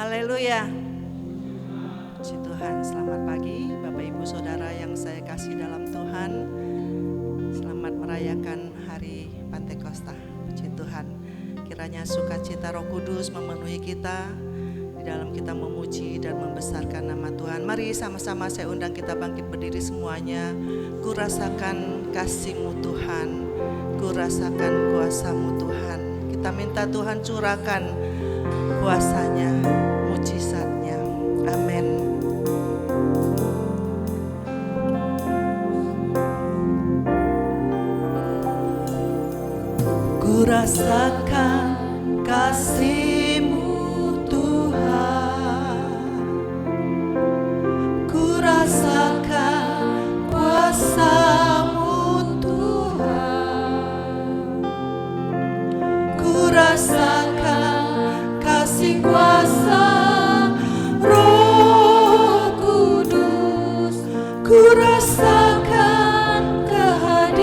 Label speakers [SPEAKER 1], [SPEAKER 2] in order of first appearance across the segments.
[SPEAKER 1] Haleluya. Puji Tuhan, selamat pagi Bapak Ibu Saudara yang saya kasih dalam Tuhan. Selamat merayakan hari Pantekosta. Puji Tuhan, kiranya sukacita Roh Kudus memenuhi kita di dalam kita memuji dan membesarkan nama Tuhan. Mari sama-sama saya undang kita bangkit berdiri semuanya. Ku rasakan kasih-Mu Tuhan, ku rasakan kuasa-Mu Tuhan. Kita minta Tuhan curahkan kuasanya, mujizatnya. Amin. Ku rasakan kasih-Mu Tuhan, ku rasakan kuasa-Mu Tuhan, ku rasakan kasih kuasa Roh Kudus, ku rasakan kehadiran,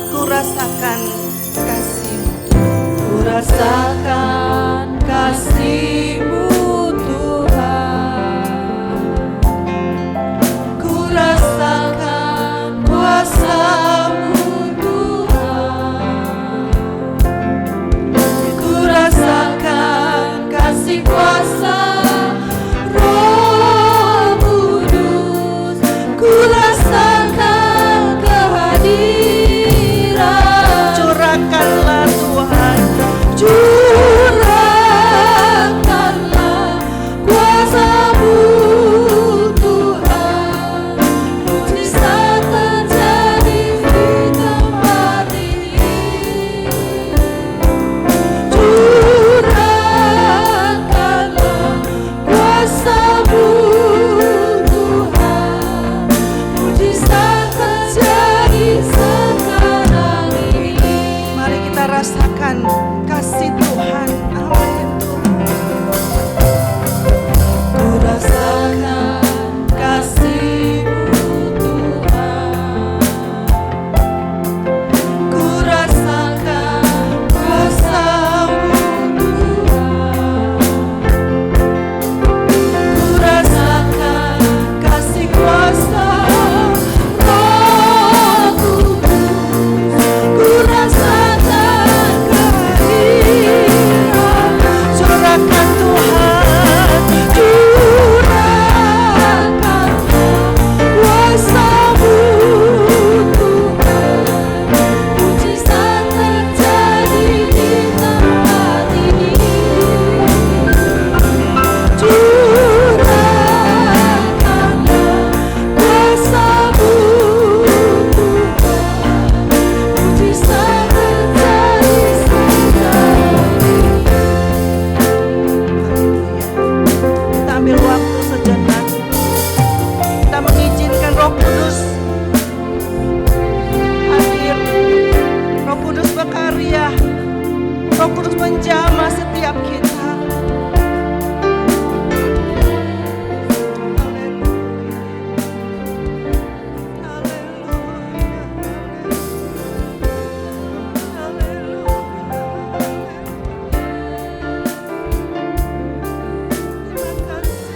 [SPEAKER 1] ku rasakan kasih-Mu, ku rasakan kasih-Mu Tuhan, ku rasakan kuasa-Mu Tuhan, ku rasakan kasih kuasa Roh Kudus, ku rasakan kehadiran. Curahkanlah Tuhan, curahkanlah kuasa-Mu Tuhan, mujizat terjadi di tempat ini. Curahkanlah kuasa-Mu Tuhan, mujizat terjadi sekarang ini. Mari kita rasakan kasih Tuhan. Amin Tuhan. Ku rasakan kasih-Mu Tuhan, ku rasakan kuasa-Mu Tuhan, ku rasakan kasih kuasa Roh Kudus, ku rasakan kehadiran. Curahkan Tuhan, curahkanlah kuasa-Mu Tuhan, mujizat terjadi di tempat ini. Curahkanlah kuasa-Mu Tuhan, mujizat terjadi sekarang ini. Kita ambil waktu sejenak. Kita mengizinkan Roh Kudus hadir. Roh Kudus berkarya. Roh Kudus menjamah setiap kita. Terima kasih.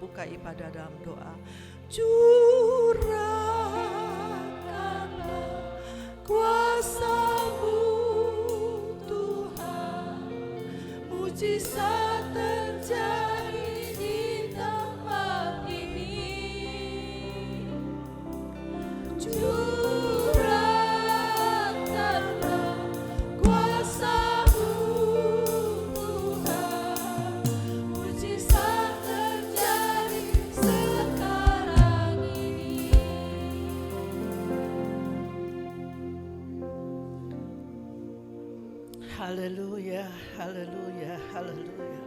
[SPEAKER 1] buka ibadah dalam doa. Curahkanlah kuasa-Mu Tuhan, mujizat terjadi di tempat ini. Curahkanlah kuasa-Mu Tuhan, mujizat terjadi sekarang ini. Haleluya, haleluya, haleluya.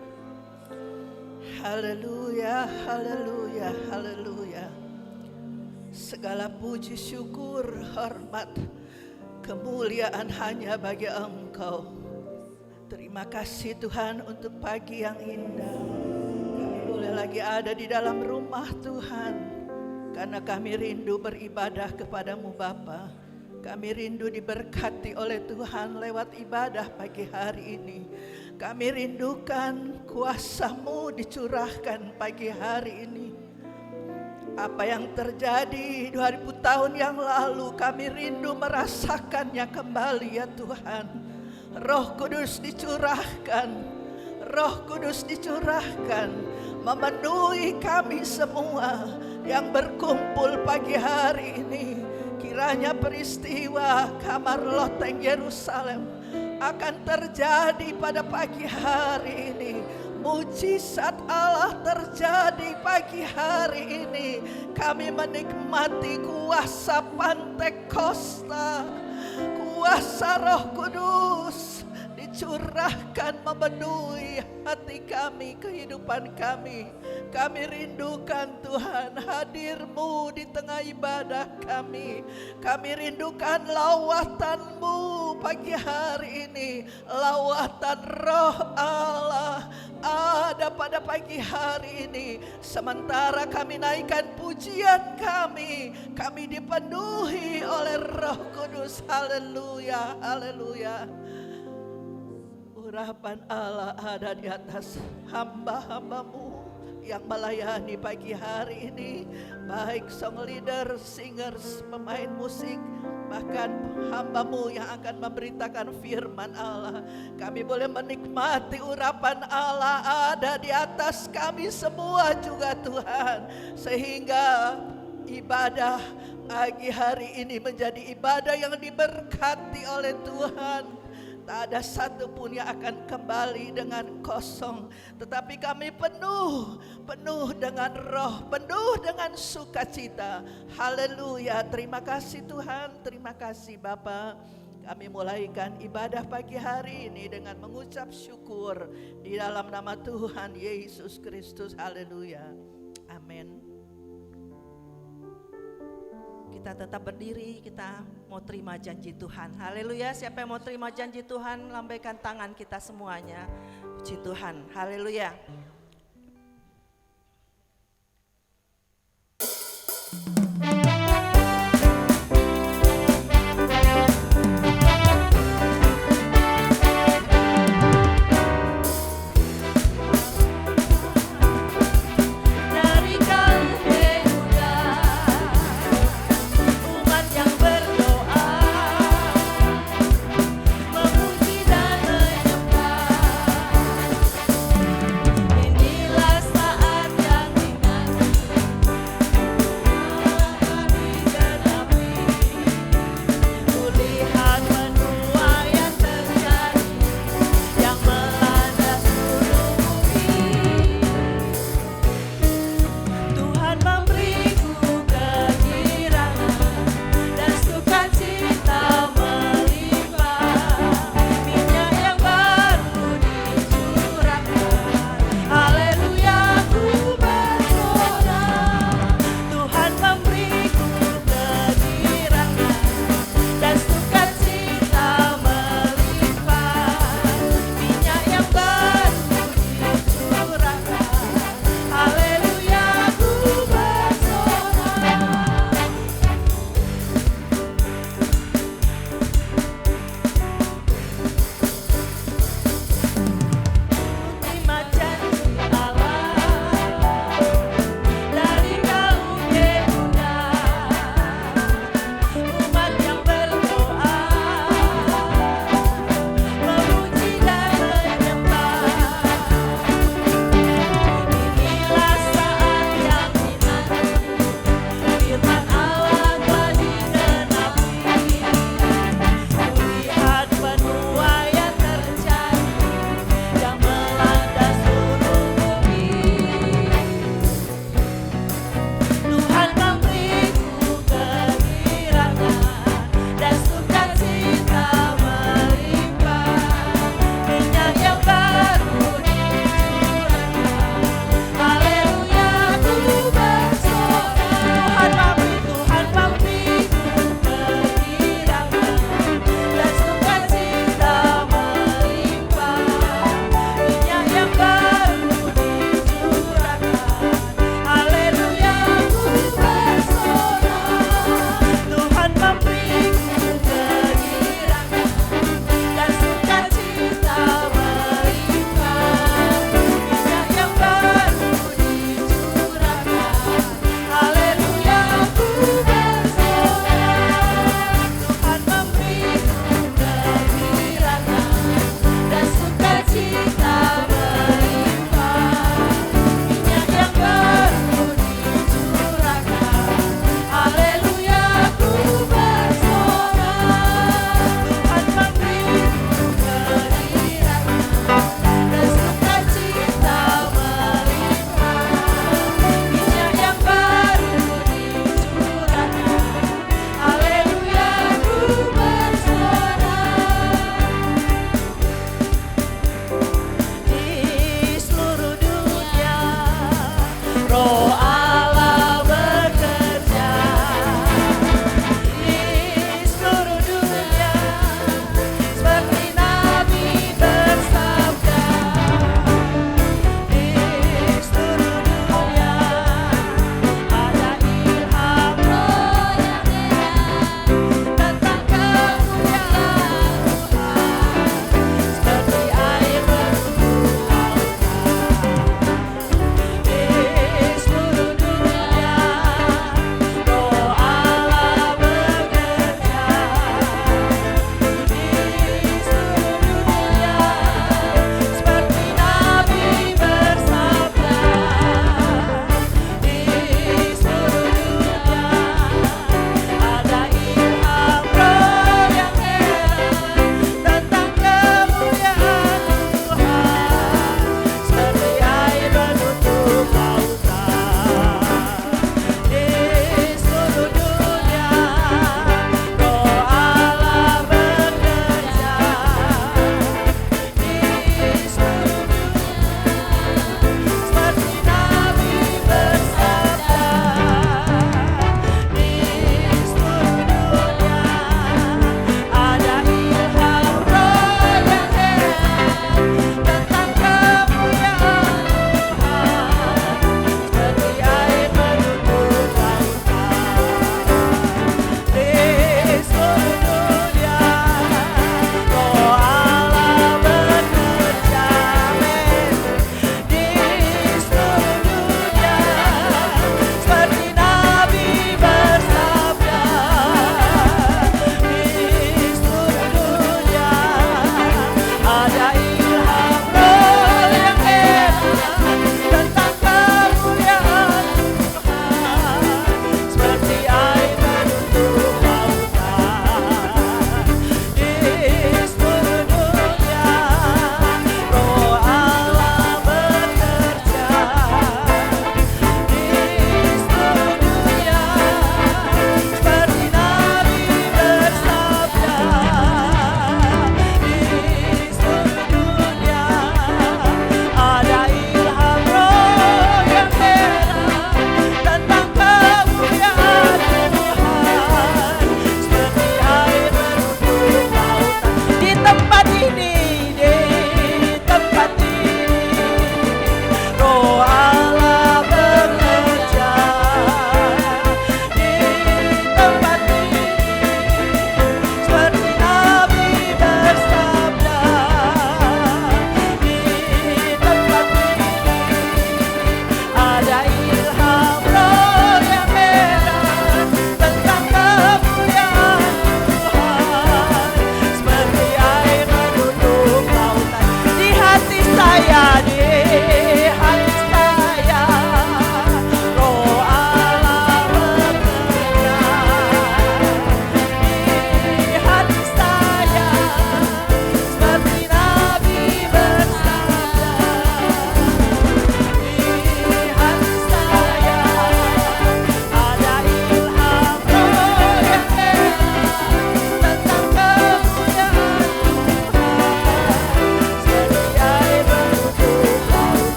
[SPEAKER 1] Haleluya, haleluya, haleluya. Segala puji, syukur, hormat, kemuliaan hanya bagi Engkau. Terima kasih Tuhan untuk pagi yang indah. Kami boleh lagi ada di dalam rumah Tuhan, karena kami rindu beribadah kepadamu Bapa. Kami rindu diberkati oleh Tuhan lewat ibadah pagi hari ini. Kami rindukan kuasa-Mu dicurahkan pagi hari ini. Apa yang terjadi 2000 tahun yang lalu, kami rindu merasakannya kembali ya Tuhan. Roh Kudus dicurahkan, Roh Kudus dicurahkan, memenuhi kami semua yang berkumpul pagi hari ini. Kiranya peristiwa kamar loteng Yerusalem akan terjadi pada pagi hari ini. Mujizat Allah terjadi pagi hari ini. Kami menikmati kuasa Pantekosta, kuasa Roh Kudus dicurahkan memenuhi hati kami, kehidupan kami. Kami rindukan Tuhan hadir-Mu di tengah ibadah kami. Kami rindukan lawatan-Mu pagi hari ini. Lawatan Roh Allah ada pada pagi hari ini. Sementara kami naikkan pujian kami dipenuhi oleh Roh Kudus. Haleluya, haleluya. Urapan Allah ada di atas hamba-hamba-Mu yang melayani pagi hari ini, baik song leader, singers, pemain musik, bahkan hamba-Mu yang akan memberitakan firman Allah. Kami boleh menikmati urapan Allah ada di atas kami semua juga Tuhan, sehingga ibadah pagi hari ini menjadi ibadah yang diberkati oleh Tuhan. Tak ada satupun yang akan kembali dengan kosong, tetapi kami penuh dengan roh, penuh dengan sukacita. Haleluya, terima kasih Tuhan, terima kasih Bapa. Kami mulaikan ibadah pagi hari ini dengan mengucap syukur di dalam nama Tuhan Yesus Kristus. Haleluya, amin. Kita tetap berdiri, kita mau terima janji Tuhan. Haleluya, siapa yang mau terima janji Tuhan, lambaikan tangan kita semuanya. Puji Tuhan, haleluya.
[SPEAKER 2] Yeah.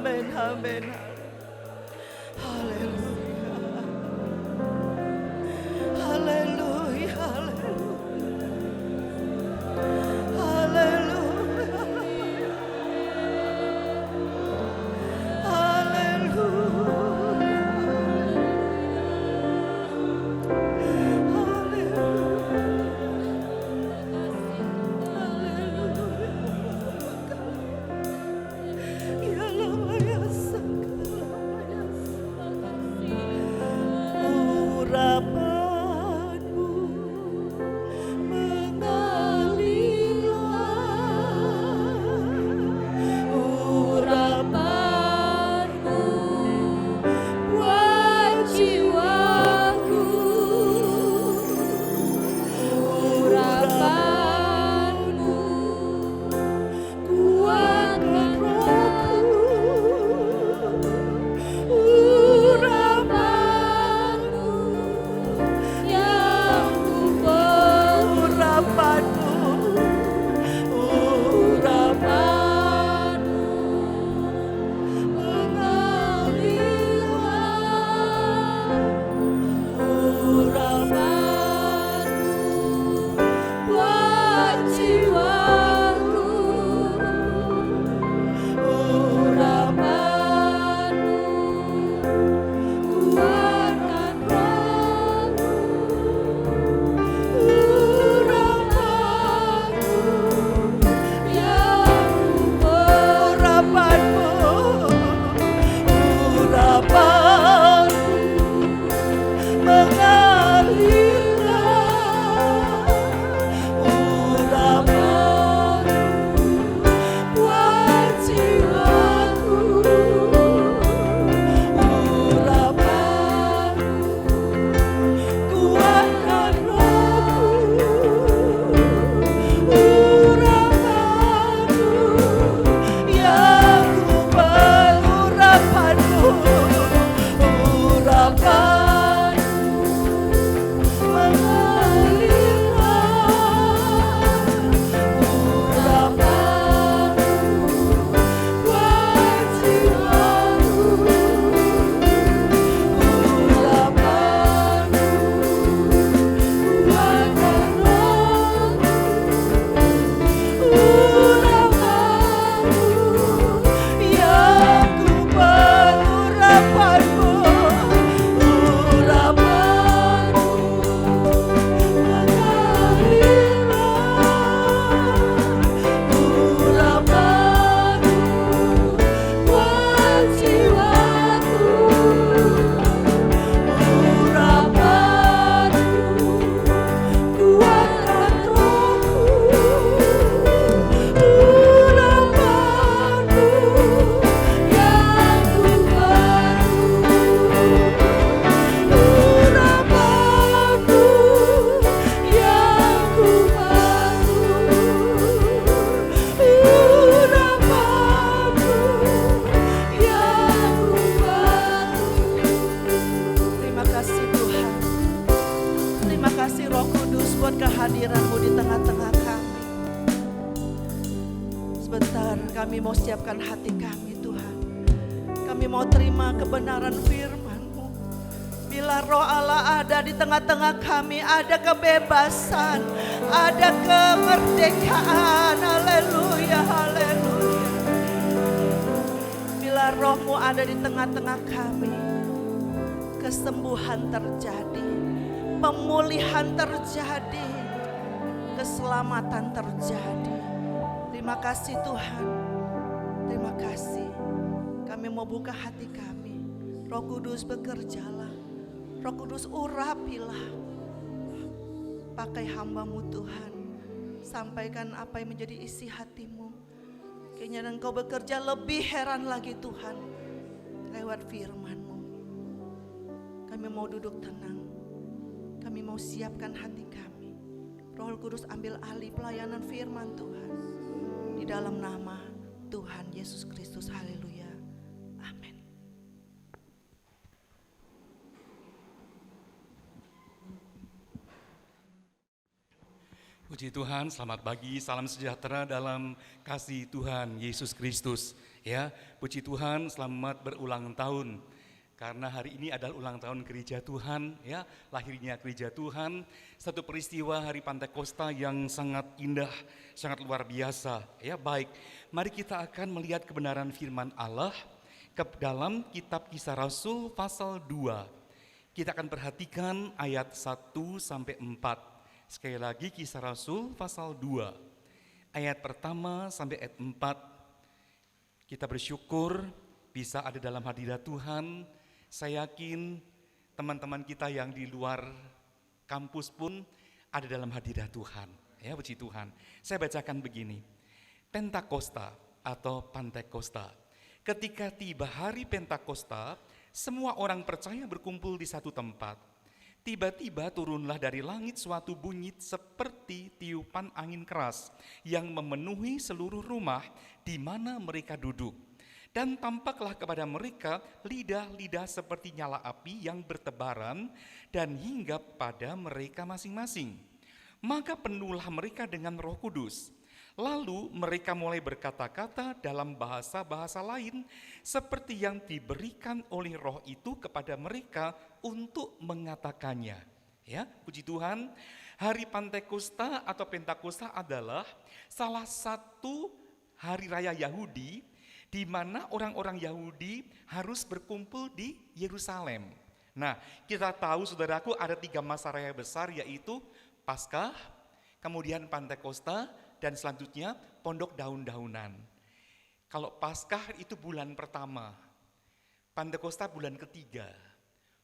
[SPEAKER 1] amin, amin. Haleluya. Haleluya, haleluya. Haleluya. kehadiran-Mu di tengah-tengah kami. Sebentar kami mau siapkan hati kami Tuhan. Kami mau terima kebenaran firman-Mu. Bila Roh Allah ada di tengah-tengah kami, ada kebebasan, ada kemerdekaan. Haleluya, haleluya. Bila Roh-Mu ada di tengah-tengah kami, kesembuhan terjadi, pemulihan terjadi, keselamatan terjadi. Terima kasih Tuhan, terima kasih. Kami mau buka hati kami. Roh Kudus bekerjalah, Roh Kudus urapilah. Pakai hamba-Mu Tuhan, sampaikan apa yang menjadi isi hati-Mu. Kayaknya Engkau bekerja lebih heran lagi Tuhan, lewat firman-Mu. Kami mau duduk tenang, kami mau siapkan hati kami. Roh Kudus ambil alih pelayanan firman Tuhan. Di dalam nama Tuhan Yesus Kristus, haleluya, amin.
[SPEAKER 2] Puji Tuhan, selamat pagi, salam sejahtera dalam kasih Tuhan Yesus Kristus. Ya, puji Tuhan, selamat berulang tahun. Karena hari ini adalah ulang tahun gereja Tuhan, ya, lahirnya gereja Tuhan, satu peristiwa hari Pantekosta yang sangat indah, sangat luar biasa. Ya, baik. Mari kita akan melihat kebenaran firman Allah ke dalam kitab Kisah Rasul pasal 2. Kita akan perhatikan ayat 1 sampai 4. Sekali lagi Kisah Rasul pasal 2. Ayat pertama sampai ayat 4. Kita bersyukur bisa ada dalam hadirat Tuhan. Saya yakin teman-teman kita yang di luar kampus pun ada dalam hadirat Tuhan. Ya, puji Tuhan. Saya bacakan begini. Pentakosta atau Pantekosta. Ketika tiba hari Pentakosta, semua orang percaya berkumpul di satu tempat. Tiba-tiba turunlah dari langit suatu bunyi seperti tiupan angin keras yang memenuhi seluruh rumah di mana mereka duduk. Dan tampaklah kepada mereka lidah-lidah seperti nyala api yang bertebaran dan hinggap pada mereka masing-masing. Maka penuhlah mereka dengan Roh Kudus. Lalu mereka mulai berkata-kata dalam bahasa-bahasa lain seperti yang diberikan oleh Roh itu kepada mereka untuk mengatakannya. Ya, puji Tuhan. Hari Pantekosta atau Pentakosta adalah salah satu hari raya Yahudi di mana orang-orang Yahudi harus berkumpul di Yerusalem. Nah, kita tahu saudaraku ada 3 masa raya besar, yaitu Paskah, kemudian Pantekosta, dan selanjutnya Pondok Daun-daunan. Kalau Paskah itu bulan pertama, Pantekosta bulan ketiga,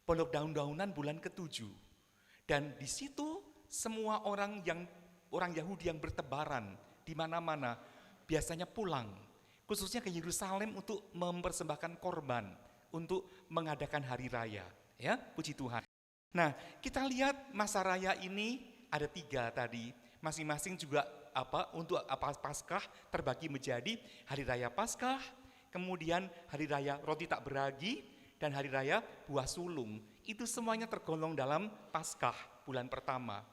[SPEAKER 2] Pondok Daun-daunan bulan ketujuh. Dan di situ semua orang Yahudi yang bertebaran di mana-mana biasanya pulang, khususnya ke Yerusalem untuk mempersembahkan korban, untuk mengadakan hari raya. Ya, puji Tuhan. Nah, kita lihat masa raya ini ada 3 tadi, masing-masing juga untuk Paskah terbagi menjadi hari raya Paskah, kemudian hari raya roti tak beragi, dan hari raya buah sulung. Itu semuanya tergolong dalam Paskah bulan pertama.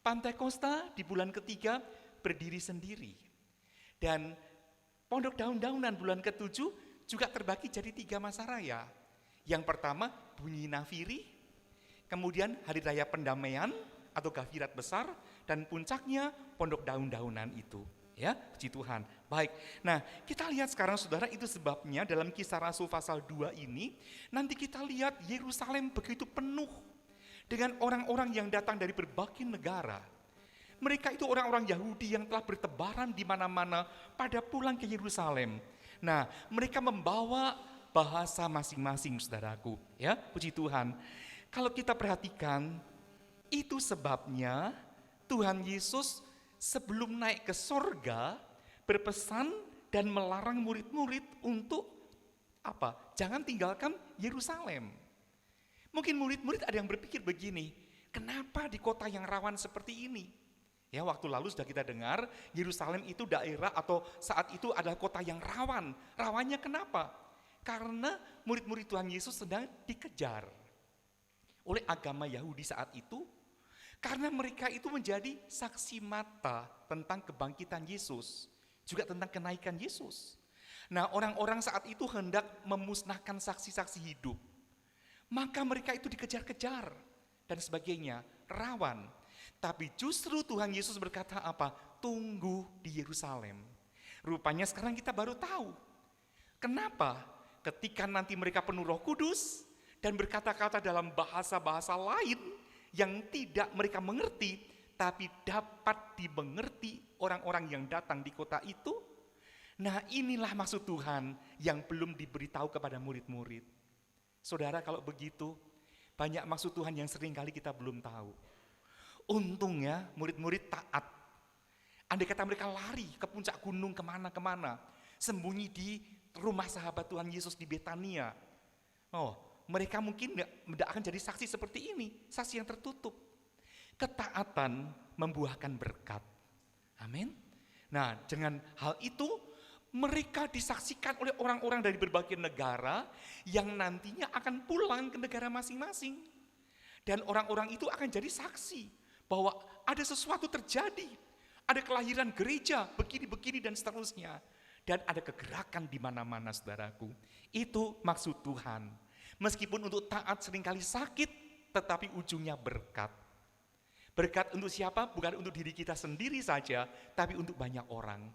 [SPEAKER 2] Pantekosta di bulan ketiga berdiri sendiri. Dan Pondok Daun-daunan bulan ke-7 juga terbagi jadi 3 masa raya. Yang pertama bunyi nafiri, kemudian hari raya pendamaian atau gafirat besar, dan puncaknya Pondok Daun-daunan itu. Ya, puji Tuhan. Baik, nah kita lihat sekarang saudara, itu sebabnya dalam Kisah Rasul pasal 2 ini, nanti kita lihat Yerusalem begitu penuh dengan orang-orang yang datang dari berbagai negara. Mereka itu orang-orang Yahudi yang telah bertebaran di mana-mana pada pulang ke Yerusalem. Nah, mereka membawa bahasa masing-masing saudaraku. Ya, puji Tuhan. Kalau kita perhatikan, itu sebabnya Tuhan Yesus sebelum naik ke sorga berpesan dan melarang murid-murid untuk apa? Jangan tinggalkan Yerusalem. Mungkin murid-murid ada yang berpikir begini, kenapa di kota yang rawan seperti ini? Ya, waktu lalu sudah kita dengar Yerusalem itu daerah atau saat itu adalah kota yang rawan. Rawannya kenapa? Karena murid-murid Tuhan Yesus sedang dikejar oleh agama Yahudi saat itu. Karena mereka itu menjadi saksi mata tentang kebangkitan Yesus, juga tentang kenaikan Yesus. Nah, orang-orang saat itu hendak memusnahkan saksi-saksi hidup. Maka mereka itu dikejar-kejar dan sebagainya, rawan. Tapi justru Tuhan Yesus berkata apa? Tunggu di Yerusalem. Rupanya sekarang kita baru tahu. Kenapa? Ketika nanti mereka penuh Roh Kudus dan berkata-kata dalam bahasa-bahasa lain yang tidak mereka mengerti, tapi dapat dimengerti orang-orang yang datang di kota itu. Nah, inilah maksud Tuhan yang belum diberitahu kepada murid-murid. Saudara, kalau begitu, banyak maksud Tuhan yang seringkali kita belum tahu. Untungnya murid-murid taat. Andai kata mereka lari ke puncak gunung kemana-kemana, sembunyi di rumah sahabat Tuhan Yesus di Betania. Mereka mungkin tidak akan jadi saksi seperti ini, saksi yang tertutup. Ketaatan membuahkan berkat. Amin. Nah, dengan hal itu mereka disaksikan oleh orang-orang dari berbagai negara yang nantinya akan pulang ke negara masing-masing. Dan orang-orang itu akan jadi saksi bahwa ada sesuatu terjadi, ada kelahiran gereja, begini-begini dan seterusnya.
[SPEAKER 3] dan ada kegerakan di mana-mana saudaraku. Itu maksud Tuhan. Meskipun untuk taat seringkali sakit, tetapi ujungnya berkat. Berkat untuk siapa? Bukan untuk diri kita sendiri saja, tapi untuk banyak orang.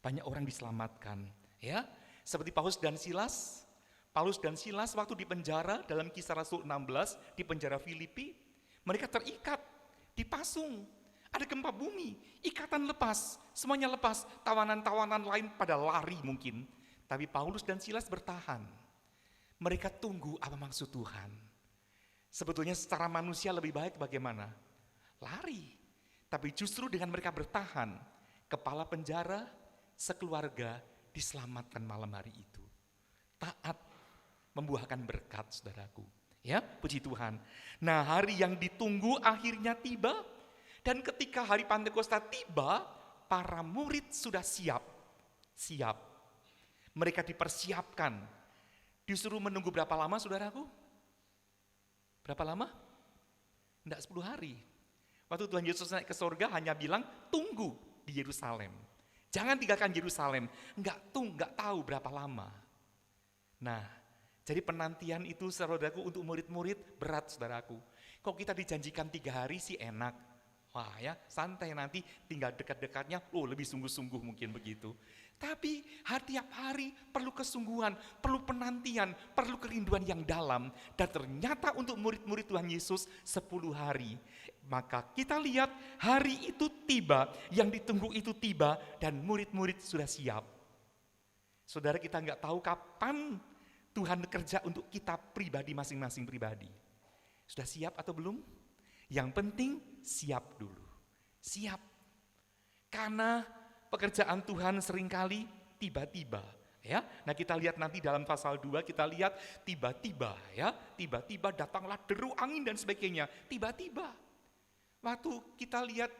[SPEAKER 3] Banyak orang diselamatkan, ya. Seperti Paulus dan Silas. Paulus dan Silas waktu di penjara dalam Kisah Rasul 16 di penjara Filipi, mereka terikat, dipasung. Ada gempa bumi, ikatan lepas, semuanya lepas, tawanan-tawanan lain pada lari mungkin. Tapi Paulus dan Silas bertahan. Mereka tunggu apa maksud Tuhan. Sebetulnya secara manusia lebih baik bagaimana? Lari. Tapi justru dengan mereka bertahan, kepala penjara, sekeluarga diselamatkan malam hari itu. Taat membuahkan berkat, saudaraku. Ya, puji Tuhan. Nah, hari yang ditunggu akhirnya tiba. Dan ketika hari Pantekosta tiba, para murid sudah siap. Mereka dipersiapkan. Disuruh menunggu berapa lama, saudaraku? Berapa lama? Tidak 10 hari. Waktu Tuhan Yesus naik ke surga hanya bilang, tunggu di Yerusalem. Jangan tinggalkan Yerusalem. Enggak tahu berapa lama. Nah, jadi penantian itu, saudaraku, untuk murid-murid berat, saudaraku. Kok kita dijanjikan 3 hari sih enak. Wah ya, santai nanti tinggal dekat-dekatnya, lebih sungguh-sungguh mungkin begitu. Tapi tiap hari perlu kesungguhan, perlu penantian, perlu kerinduan yang dalam. Dan ternyata untuk murid-murid Tuhan Yesus 10 hari. Maka kita lihat hari itu tiba, yang ditunggu itu tiba, dan murid-murid sudah siap. Saudara, kita nggak tahu kapan Tuhan kerja untuk kita pribadi, masing-masing pribadi. Sudah siap atau belum? Yang penting siap dulu, siap. Karena pekerjaan Tuhan seringkali tiba-tiba, ya. Nah, kita lihat nanti dalam pasal 2 kita lihat tiba-tiba, ya, tiba-tiba datanglah deru angin dan sebagainya, tiba-tiba. Waktu kita lihat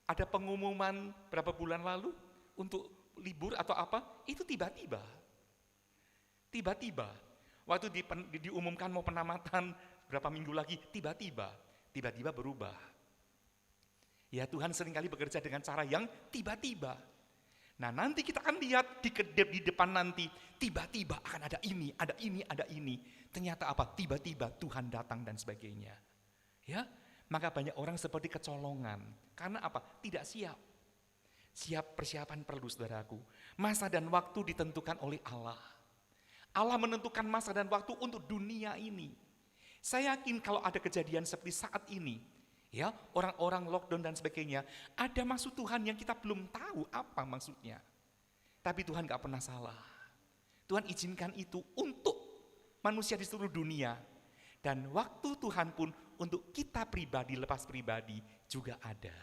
[SPEAKER 3] ada pengumuman berapa bulan lalu untuk libur atau apa, itu tiba-tiba. Tiba-tiba. Waktu diumumkan mau penamatan berapa minggu lagi, tiba-tiba berubah. Ya, Tuhan seringkali bekerja dengan cara yang tiba-tiba. Nah, nanti kita akan lihat di depan nanti, tiba-tiba akan ada ini. Ternyata apa? Tiba-tiba Tuhan datang dan sebagainya. Ya, maka banyak orang seperti kecolongan. Karena apa? Tidak siap. Siap persiapan perlu, saudaraku. Masa dan waktu ditentukan oleh Allah. Allah menentukan masa dan waktu untuk dunia ini. Saya yakin kalau ada kejadian seperti saat ini, ya, orang-orang lockdown dan sebagainya, ada maksud Tuhan yang kita belum tahu apa maksudnya. Tapi Tuhan gak pernah salah. Tuhan izinkan itu untuk manusia di seluruh dunia. Dan waktu Tuhan pun untuk kita pribadi, lepas pribadi juga ada.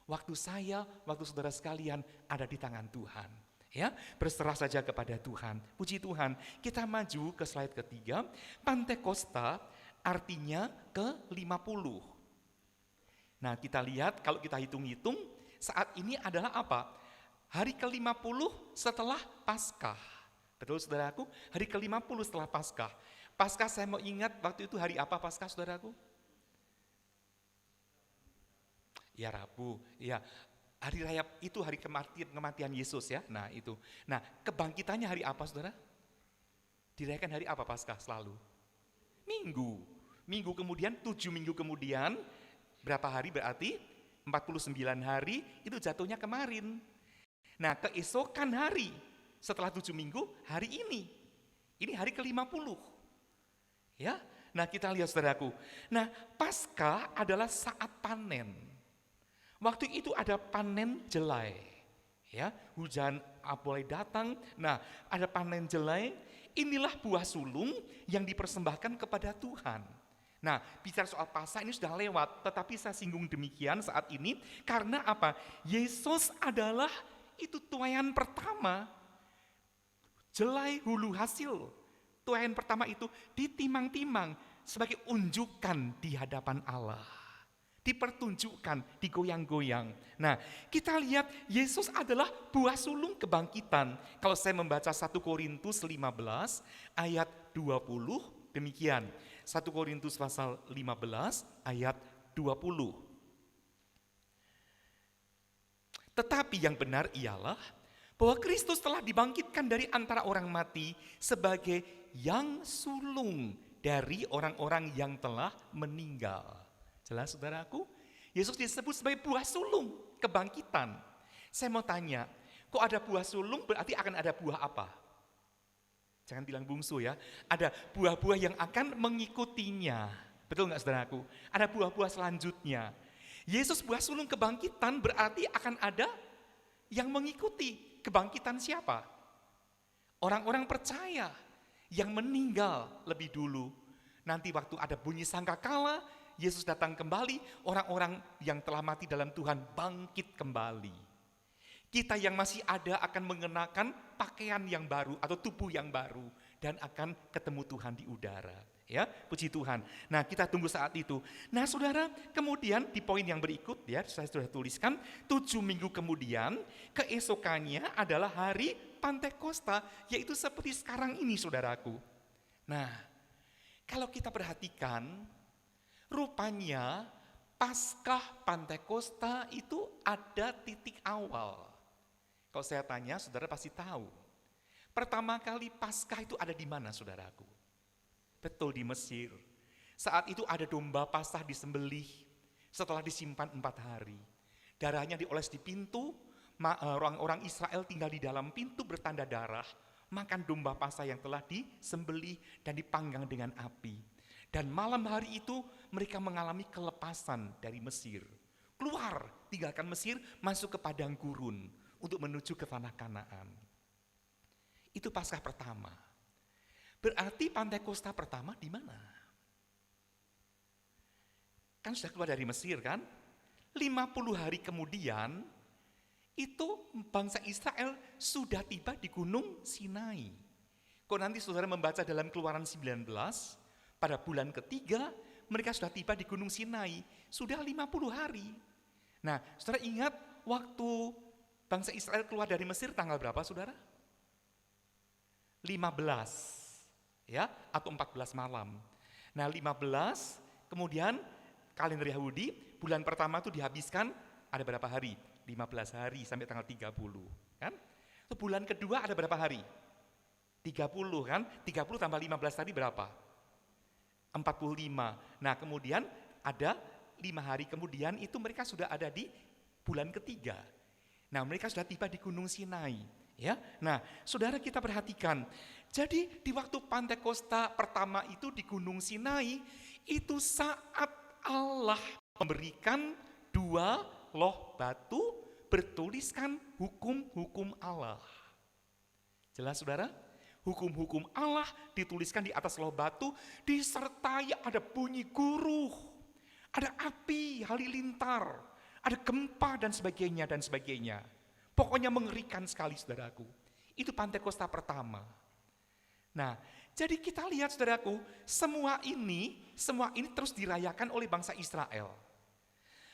[SPEAKER 3] Waktu saya, waktu saudara sekalian ada di tangan Tuhan. Ya, berserah saja kepada Tuhan. Puji Tuhan. Kita maju ke slide ketiga. Pantekosta artinya ke-50. Nah, kita lihat kalau kita hitung-hitung saat ini adalah apa? Hari ke-50 setelah Paskah. Betul, saudaraku? Hari ke-50 setelah Paskah. Paskah saya mau ingat waktu itu hari apa Paskah, saudaraku? Ya, Rabu. Ya. Hari raya itu hari kematian Yesus, ya. Nah, itu. Nah, kebangkitannya hari apa, saudara? Dirayakan hari apa Paskah selalu? Minggu kemudian, 7 minggu kemudian, berapa hari berarti? 49 hari, itu jatuhnya kemarin. Nah, keesokan hari, setelah 7 minggu, hari ini. Ini hari ke-50. Ya, nah kita lihat, saudaraku. Nah, Paskah adalah saat panen. Waktu itu ada panen jelai. Ya, hujan mulai datang. Nah, ada panen jelai. Inilah buah sulung yang dipersembahkan kepada Tuhan. Nah, bicara soal Paskah ini sudah lewat, tetapi saya singgung demikian saat ini karena apa? Yesus adalah itu tuaian pertama, jelai hulu hasil. Tuaian pertama itu ditimang-timang sebagai unjukan di hadapan Allah. Dipertunjukkan, digoyang-goyang. Nah, kita lihat Yesus adalah buah sulung kebangkitan. Kalau saya membaca 1 Korintus 15 ayat 20, demikian. 1 Korintus pasal 15 ayat 20. Tetapi yang benar ialah Bahwa Kristus telah dibangkitkan dari antara orang mati sebagai yang sulung dari orang-orang yang telah meninggal. Jelas saudaraku? Yesus disebut sebagai buah sulung kebangkitan. Saya mau tanya, kok ada buah sulung berarti akan ada buah apa? Jangan bilang bungsu ya, ada buah-buah yang akan mengikutinya. Betul nggak saudaraku? Ada buah-buah selanjutnya. Yesus buah sulung kebangkitan berarti akan ada yang mengikuti. Kebangkitan siapa? Orang-orang percaya yang meninggal lebih dulu. Nanti waktu ada bunyi sangkakala, Yesus datang kembali, orang-orang yang telah mati dalam Tuhan bangkit kembali. Kita yang masih ada akan mengenakan pakaian yang baru atau tubuh yang baru dan akan ketemu Tuhan di udara. Ya, puji Tuhan. Nah, kita tunggu saat itu. Nah, saudara, kemudian di poin yang berikut ya, saya sudah tuliskan 7 minggu kemudian, keesokannya adalah hari Pantekosta, yaitu seperti sekarang ini, saudaraku. Nah, kalau kita perhatikan, rupanya Paskah Pantekosta itu ada titik awal. Kalau saya tanya, saudara pasti tahu. Pertama kali Paskah itu ada di mana, saudaraku? Betul, di Mesir. Saat itu ada domba Paskah disembelih setelah disimpan 4 hari. Darahnya dioles di pintu, orang-orang Israel tinggal di dalam pintu bertanda darah, makan domba Paskah yang telah disembelih dan dipanggang dengan api. Dan malam hari itu mereka mengalami kelepasan dari Mesir. Keluar, tinggalkan Mesir, masuk ke padang gurun untuk menuju ke tanah Kanaan. Itu Paskah pertama. Berarti Pantekosta pertama di mana? Kan sudah keluar dari Mesir kan? 50 hari kemudian itu bangsa Israel sudah tiba di Gunung Sinai. Kok nanti saudara membaca dalam Keluaran 19, pada bulan ketiga mereka sudah tiba di Gunung Sinai. Sudah 50 hari. Nah, saudara ingat waktu bangsa Israel keluar dari Mesir tanggal berapa, saudara? 15. Ya, atau 14 malam. Nah, 15, kemudian kalender Yahudi, bulan pertama itu dihabiskan ada berapa hari? 15 hari sampai tanggal 30, kan? Terus bulan kedua ada berapa hari? 30 kan? 30 tambah 15 tadi berapa? 45. Nah, kemudian ada 5 hari kemudian itu mereka sudah ada di bulan ketiga. Nah, mereka sudah tiba di Gunung Sinai. Ya, nah, saudara kita perhatikan. Jadi di waktu Pantekosta pertama itu di Gunung Sinai, itu saat Allah memberikan 2 loh batu bertuliskan hukum-hukum Allah. Jelas saudara? Hukum-hukum Allah dituliskan di atas loh batu, disertai ada bunyi guruh, ada api halilintar, ada gempa dan sebagainya dan sebagainya. Pokoknya mengerikan sekali saudaraku. Itu Pantekosta pertama. Nah, jadi kita lihat saudaraku, semua ini terus dirayakan oleh bangsa Israel.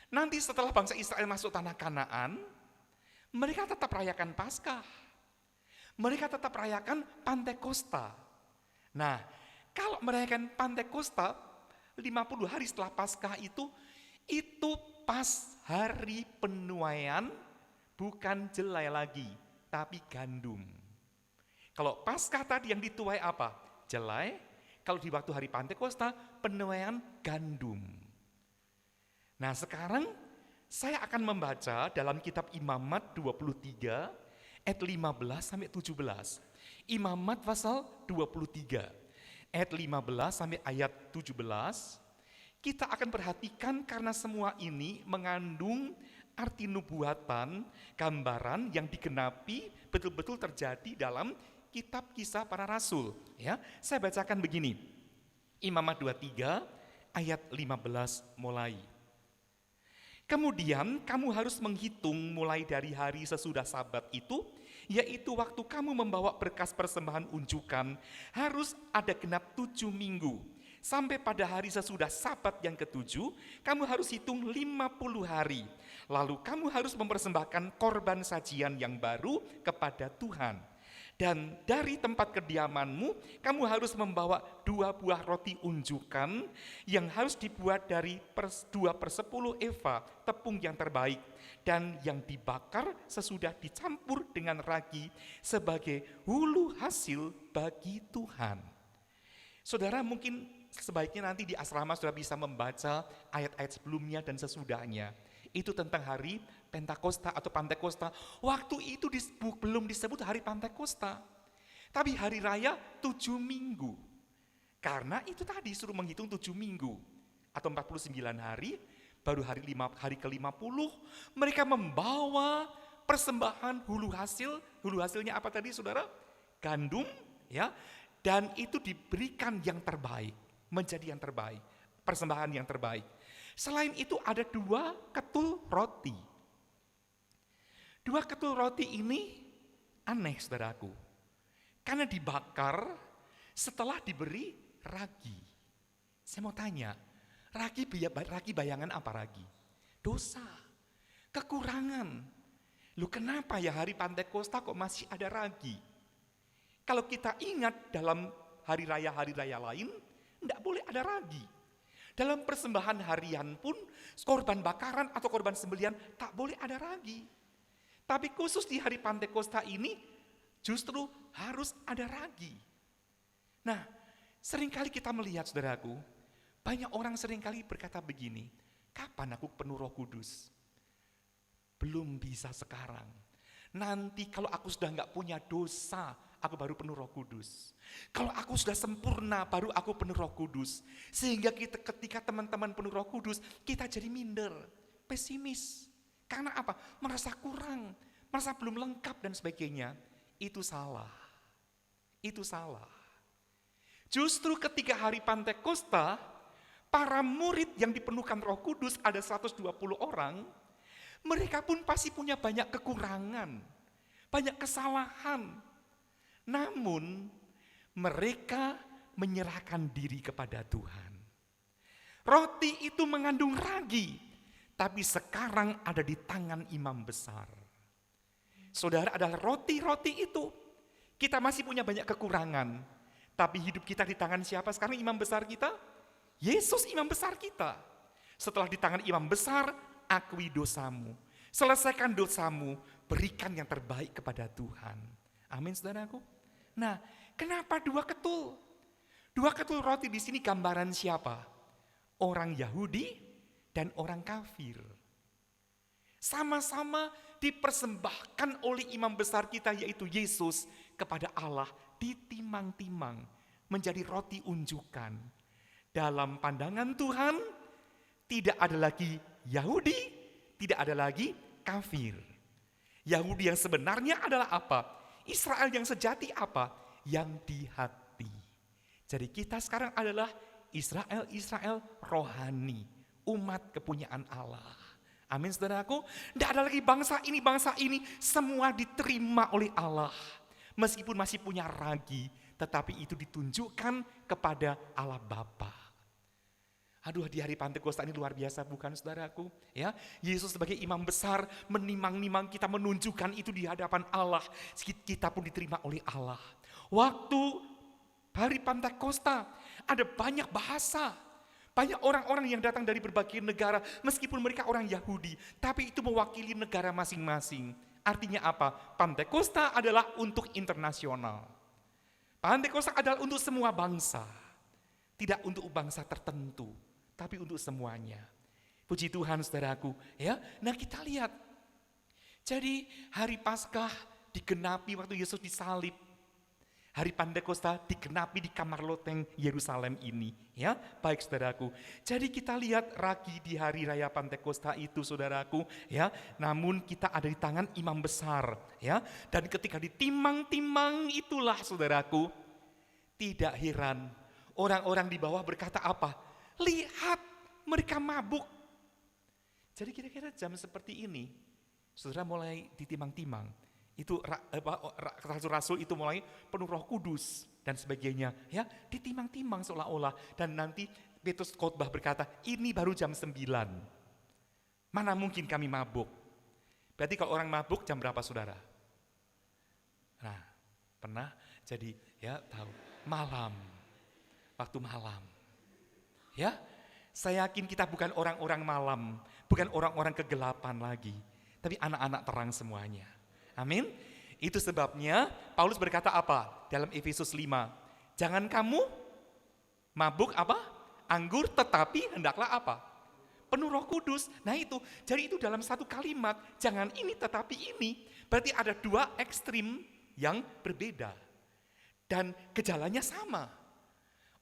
[SPEAKER 3] Nanti setelah bangsa Israel masuk tanah Kanaan, mereka tetap rayakan Paskah. Mereka tetap rayakan Pantekosta. Nah, kalau merayakan Pantekosta 50 hari setelah Paskah itu pas hari penuaian. Bukan jelai lagi, tapi gandum. Kalau Paskah tadi yang dituai apa? Jelai. Kalau di waktu hari Pantekosta, penuaian gandum. Nah, sekarang saya akan membaca dalam kitab Imamat 23 ayat 15 sampai 17. Imamat pasal 23 ayat 15 sampai ayat 17. Kita akan perhatikan karena semua ini mengandung arti nubuatan, gambaran yang digenapi betul-betul terjadi dalam kitab Kisah Para Rasul. Ya, saya bacakan begini. Imamat 23 ayat 15 mulai. Kemudian kamu harus menghitung mulai dari hari sesudah Sabat itu, yaitu waktu kamu membawa berkas persembahan unjukan, harus ada genap 7 minggu. Sampai pada hari sesudah Sabat yang ke-7, kamu harus hitung 50 hari. Lalu kamu harus mempersembahkan korban sajian yang baru kepada Tuhan. Dan dari tempat kediamanmu, kamu harus membawa 2 buah roti unjukan yang harus dibuat dari 2/10 eva tepung yang terbaik dan yang dibakar sesudah dicampur dengan ragi sebagai hulu hasil bagi Tuhan. Saudara, mungkin sebaiknya nanti di asrama saudara bisa membaca ayat-ayat sebelumnya dan sesudahnya. Itu tentang hari Pentakosta atau Pantekosta. Waktu itu belum disebut hari Pantekosta, tapi hari raya 7 minggu. Karena itu tadi suruh menghitung 7 minggu atau 49 hari, baru hari ke-50 mereka membawa persembahan hulu hasil. Hulu hasilnya apa tadi saudara? Gandum, ya. Dan itu diberikan yang terbaik, menjadi yang terbaik, persembahan yang terbaik. Selain itu ada 2 ketul roti. 2 ketul roti ini aneh saudaraku. Karena dibakar setelah diberi ragi. Saya mau tanya, ragi bayangan apa ragi? Dosa, kekurangan. Loh kenapa ya hari Pantekosta kok masih ada ragi? Kalau kita ingat dalam hari raya lain, enggak boleh ada ragi. Dalam persembahan harian pun, korban bakaran atau korban sembelihan tak boleh ada ragi. Tapi khusus di hari Pantekosta ini, justru harus ada ragi. Nah, seringkali kita melihat saudaraku, banyak orang seringkali berkata begini, kapan aku penuh Roh Kudus? Belum bisa sekarang. Nanti kalau aku sudah enggak punya dosa, aku baru penuh Roh Kudus. Kalau aku sudah sempurna, baru aku penuh Roh Kudus. Sehingga ketika teman-teman penuh Roh Kudus, kita jadi minder, pesimis. Karena apa? Merasa kurang, merasa belum lengkap dan sebagainya. Itu salah. Itu salah. Justru ketika hari Pantekosta, para murid yang dipenuhkan Roh Kudus ada 120 orang, mereka pun pasti punya banyak kekurangan, banyak kesalahan. Namun mereka menyerahkan diri kepada Tuhan. Roti itu mengandung ragi, tapi sekarang ada di tangan imam besar. Saudara, adalah roti-roti itu. Kita masih punya banyak kekurangan, tapi hidup kita di tangan siapa sekarang imam besar kita? Yesus imam besar kita. Setelah di tangan imam besar, akui dosamu. Selesaikan dosamu, berikan yang terbaik kepada Tuhan. Amin saudaraku. Nah, kenapa 2 ketul? 2 ketul roti di sini gambaran siapa? Orang Yahudi dan orang kafir. Sama-sama dipersembahkan oleh imam besar kita yaitu Yesus kepada Allah ditimang-timang menjadi roti unjukan. Dalam pandangan Tuhan tidak ada lagi Yahudi, tidak ada lagi kafir. Yahudi yang sebenarnya adalah apa? Israel yang sejati apa? Yang di hati. Jadi kita sekarang adalah Israel rohani, umat kepunyaan Allah. Amin saudaraku. Tidak ada lagi bangsa ini, semua diterima oleh Allah. Meskipun masih punya ragi, tetapi itu ditunjukkan kepada Allah Bapa. Aduh, di hari Pantekosta ini luar biasa bukan saudaraku? Ya, Yesus sebagai imam besar menimang-nimang kita, menunjukkan itu di hadapan Allah. Kita pun diterima oleh Allah. Waktu hari Pantekosta ada banyak bahasa. Banyak orang-orang yang datang dari berbagai negara, meskipun mereka orang Yahudi, tapi itu mewakili negara masing-masing. Artinya apa? Pantekosta adalah untuk internasional. Pantekosta adalah untuk semua bangsa. Tidak untuk bangsa tertentu, tapi untuk semuanya. Puji Tuhan saudaraku, ya. Nah, kita lihat. Jadi hari Paskah digenapi waktu Yesus disalib. Hari Pantekosta digenapi di kamar loteng Yerusalem ini, ya. Baik saudaraku. Jadi kita lihat ragi di hari raya Pantekosta itu saudaraku, ya. Namun kita ada di tangan imam besar, ya. Dan ketika ditimang-timang itulah saudaraku, tidak heran orang-orang di bawah berkata apa? Lihat, mereka mabuk. Jadi kira-kira jam seperti ini, saudara mulai ditimang-timang. Itu rasul-rasul itu mulai penuh Roh Kudus dan sebagainya, ya, ditimang-timang seolah-olah. Dan nanti Petrus khotbah berkata, ini baru jam 9. Mana mungkin kami mabuk? Berarti kalau orang mabuk jam berapa saudara? Nah, Pernah? Jadi ya tahu, malam, waktu malam. Ya, saya yakin kita bukan orang-orang malam, bukan orang-orang kegelapan lagi, tapi anak-anak terang semuanya. Amin. Itu sebabnya Paulus berkata apa? Dalam Efesus 5, jangan kamu mabuk apa? Anggur, tetapi hendaklah apa? Penuh Roh Kudus. Nah itu, jadi itu dalam satu kalimat, jangan ini tetapi ini. Berarti ada dua ekstrim yang berbeda. Dan gejalanya sama.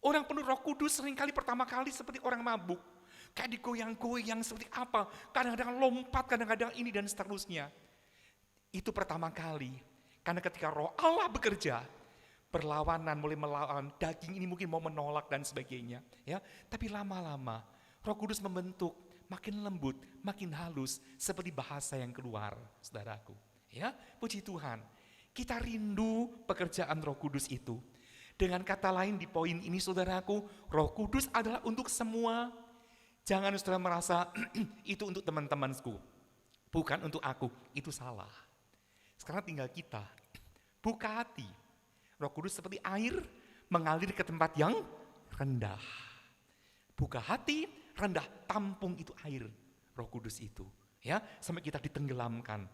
[SPEAKER 3] Orang penuh Roh Kudus seringkali pertama kali seperti orang mabuk. Kayak digoyang-goyang seperti apa. Kadang-kadang lompat, kadang-kadang ini dan seterusnya. Itu pertama kali. Karena ketika Roh Allah bekerja, perlawanan mulai melawan, daging ini mungkin mau menolak dan sebagainya. Ya, tapi lama-lama Roh Kudus membentuk, makin lembut, makin halus, seperti bahasa yang keluar, saudaraku. Ya, puji Tuhan. Kita rindu pekerjaan Roh Kudus itu. Dengan kata lain di poin ini saudaraku, Roh Kudus adalah untuk semua. Jangan saudara merasa itu untuk teman-temanku, bukan untuk aku, itu salah. Sekarang tinggal kita, buka hati. Roh Kudus seperti air mengalir ke tempat yang rendah. Buka hati, rendah, tampung itu air Roh Kudus itu. Ya, sampai kita ditenggelamkan.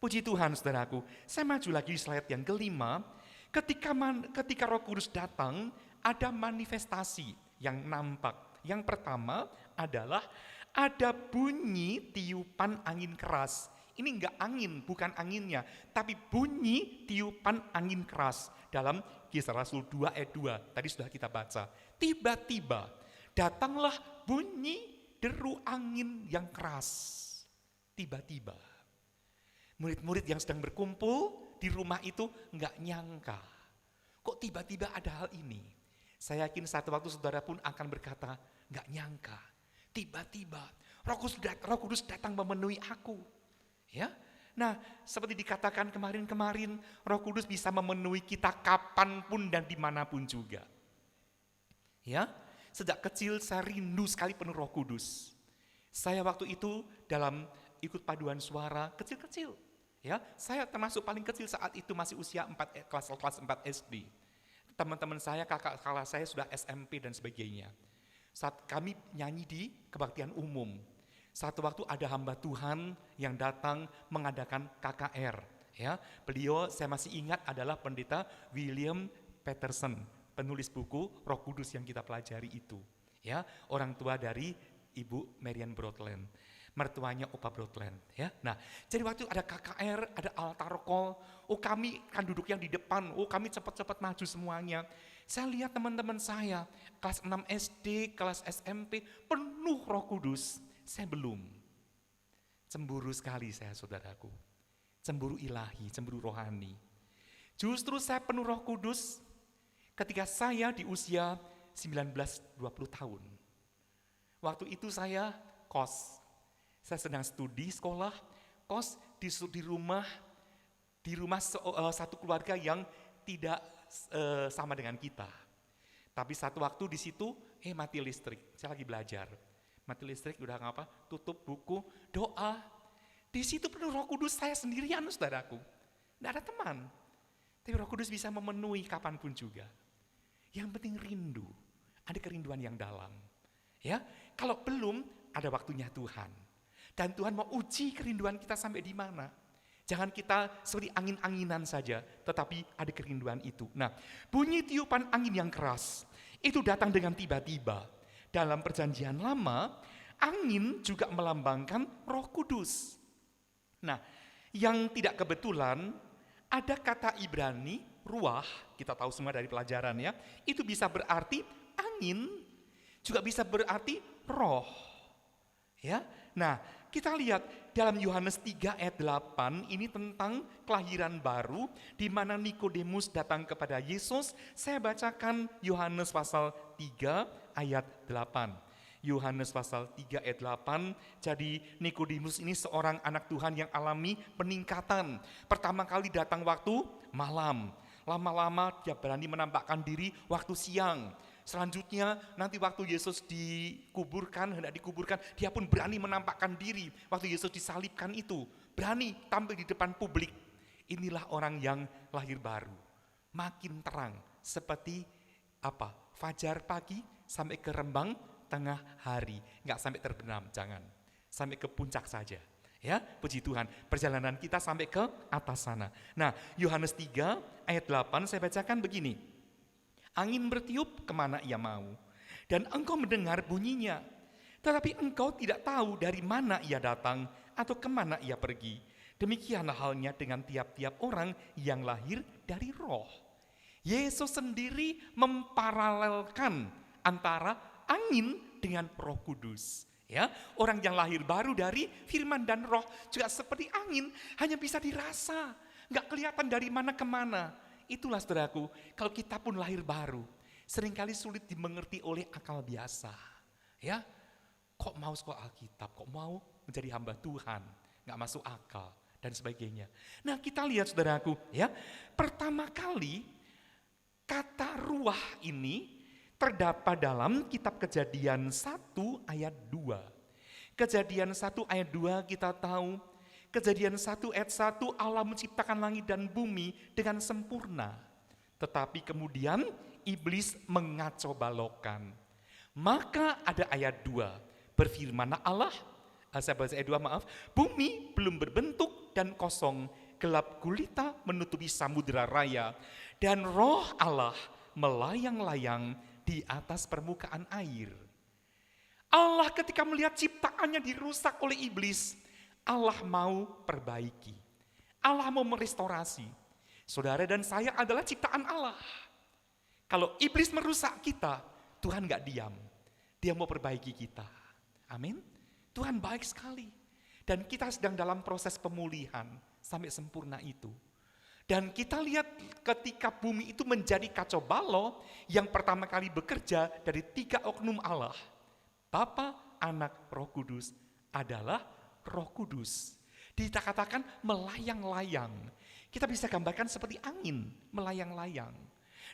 [SPEAKER 3] Puji Tuhan saudaraku, saya maju lagi di slide yang kelima. Ketika Roh Kudus datang, ada manifestasi yang nampak. Yang pertama adalah ada bunyi tiupan angin keras. Ini enggak angin, bukan anginnya, tapi bunyi tiupan angin keras. Dalam Kisah Rasul 2 ayat 2, tadi sudah kita baca. Tiba-tiba datanglah bunyi deru angin yang keras. Tiba-tiba. Murid-murid yang sedang berkumpul di rumah itu enggak nyangka. Kok tiba-tiba ada hal ini? Saya yakin satu waktu saudara pun akan berkata, enggak nyangka. Tiba-tiba Roh Kudus datang memenuhi aku. Ya, nah seperti dikatakan kemarin-kemarin, Roh Kudus bisa memenuhi kita kapanpun dan dimanapun juga. Ya, sejak kecil saya rindu sekali penuh Roh Kudus. Saya waktu itu dalam ikut paduan suara kecil-kecil. Ya, saya termasuk paling kecil saat itu masih usia kelas 4 SD. Teman-teman saya, kakak saya sudah SMP dan sebagainya. Saat kami nyanyi di kebaktian umum, satu waktu ada hamba Tuhan yang datang mengadakan KKR. Ya, beliau saya masih ingat adalah pendeta William Peterson, penulis buku Roh Kudus yang kita pelajari itu. Ya, orang tua dari Ibu Marian Broadland, mertuanya Opa Broadland. Ya, nah jadi waktu ada KKR, ada altar call, kami kan duduk yang di depan, kami cepat-cepat maju semuanya. Saya lihat teman-teman saya, kelas 6 SD, kelas SMP, penuh Roh Kudus. Saya belum. Cemburu sekali saya saudaraku. Cemburu ilahi, cemburu rohani. Justru saya penuh Roh Kudus ketika saya di usia 19-20 tahun. Waktu itu saya kos. Saya sedang studi sekolah, kos di rumah satu keluarga yang tidak sama dengan kita. Tapi satu waktu di situ, mati listrik. Saya lagi belajar. Mati listrik udah ngapa? Tutup buku, doa. Di situ penuh Roh Kudus, saya sendirian saudaraku. Tidak ada teman. Tapi Roh Kudus bisa memenuhi kapanpun juga. Yang penting rindu, ada kerinduan yang dalam. Ya, kalau belum ada waktunya Tuhan. Dan Tuhan mau uji kerinduan kita sampai di mana. Jangan kita seperti angin-anginan saja, tetapi ada kerinduan itu. Nah, bunyi tiupan angin yang keras, itu datang dengan tiba-tiba. Dalam perjanjian lama, angin juga melambangkan Roh Kudus. Nah, yang tidak kebetulan, ada kata Ibrani, ruah, kita tahu semua dari pelajaran ya, itu bisa berarti angin, juga bisa berarti roh. Ya, nah kita lihat dalam Yohanes 3 ayat 8 ini tentang kelahiran baru di mana Nikodemus datang kepada Yesus. Saya bacakan Yohanes pasal 3 ayat 8. Yohanes pasal 3 ayat 8. Jadi Nikodemus ini seorang anak Tuhan yang alami peningkatan. Pertama kali datang waktu malam. Lama-lama dia berani menampakkan diri waktu siang. Selanjutnya nanti waktu Yesus hendak dikuburkan, dia pun berani menampakkan diri. Waktu Yesus disalibkan itu, berani tampil di depan publik. Inilah orang yang lahir baru. makin terang seperti apa? Fajar pagi sampai ke rembang tengah hari, nggak sampai terbenam, jangan. Sampai ke puncak saja. Ya, puji Tuhan. Perjalanan kita sampai ke atas sana. Nah, Yohanes 3 ayat 8 saya bacakan begini. Angin bertiup kemana ia mau, dan engkau mendengar bunyinya. Tetapi engkau tidak tahu dari mana ia datang atau kemana ia pergi. Demikianlah halnya dengan tiap-tiap orang yang lahir dari roh. Yesus sendiri memparalelkan antara angin dengan Roh Kudus. Ya, orang yang lahir baru dari firman dan roh juga seperti angin, hanya bisa dirasa, nggak kelihatan dari mana kemana. Itulah saudaraku, kalau kita pun lahir baru, seringkali sulit dimengerti oleh akal biasa. Ya, kok mau sekolah Alkitab, kok mau menjadi hamba Tuhan, nggak masuk akal dan sebagainya. Nah, kita lihat saudaraku, ya, pertama kali kata ruah ini terdapat dalam kitab Kejadian 1 ayat 2. Kejadian 1 ayat 2 kita tahu, Kejadian 1 ayat 1 Allah menciptakan langit dan bumi dengan sempurna. Tetapi kemudian iblis mengacau-balokkan. Maka ada ayat 2, berfirmanlah Allah, saya baca ayat 2 maaf, bumi belum berbentuk dan kosong, gelap gulita menutupi samudera raya, dan roh Allah melayang-layang di atas permukaan air. Allah ketika melihat ciptaannya dirusak oleh iblis, Allah mau perbaiki. Allah mau merestorasi. Saudara dan saya adalah ciptaan Allah. Kalau iblis merusak kita, Tuhan gak diam. Dia mau perbaiki kita. Amin. Tuhan baik sekali. Dan kita sedang dalam proses pemulihan sampai sempurna itu. Dan kita lihat ketika bumi itu menjadi kacau balau, yang pertama kali bekerja dari 3 oknum Allah, Bapa, Anak, Roh Kudus adalah Roh Kudus. Dikatakan melayang-layang. Kita bisa gambarkan seperti angin, melayang-layang.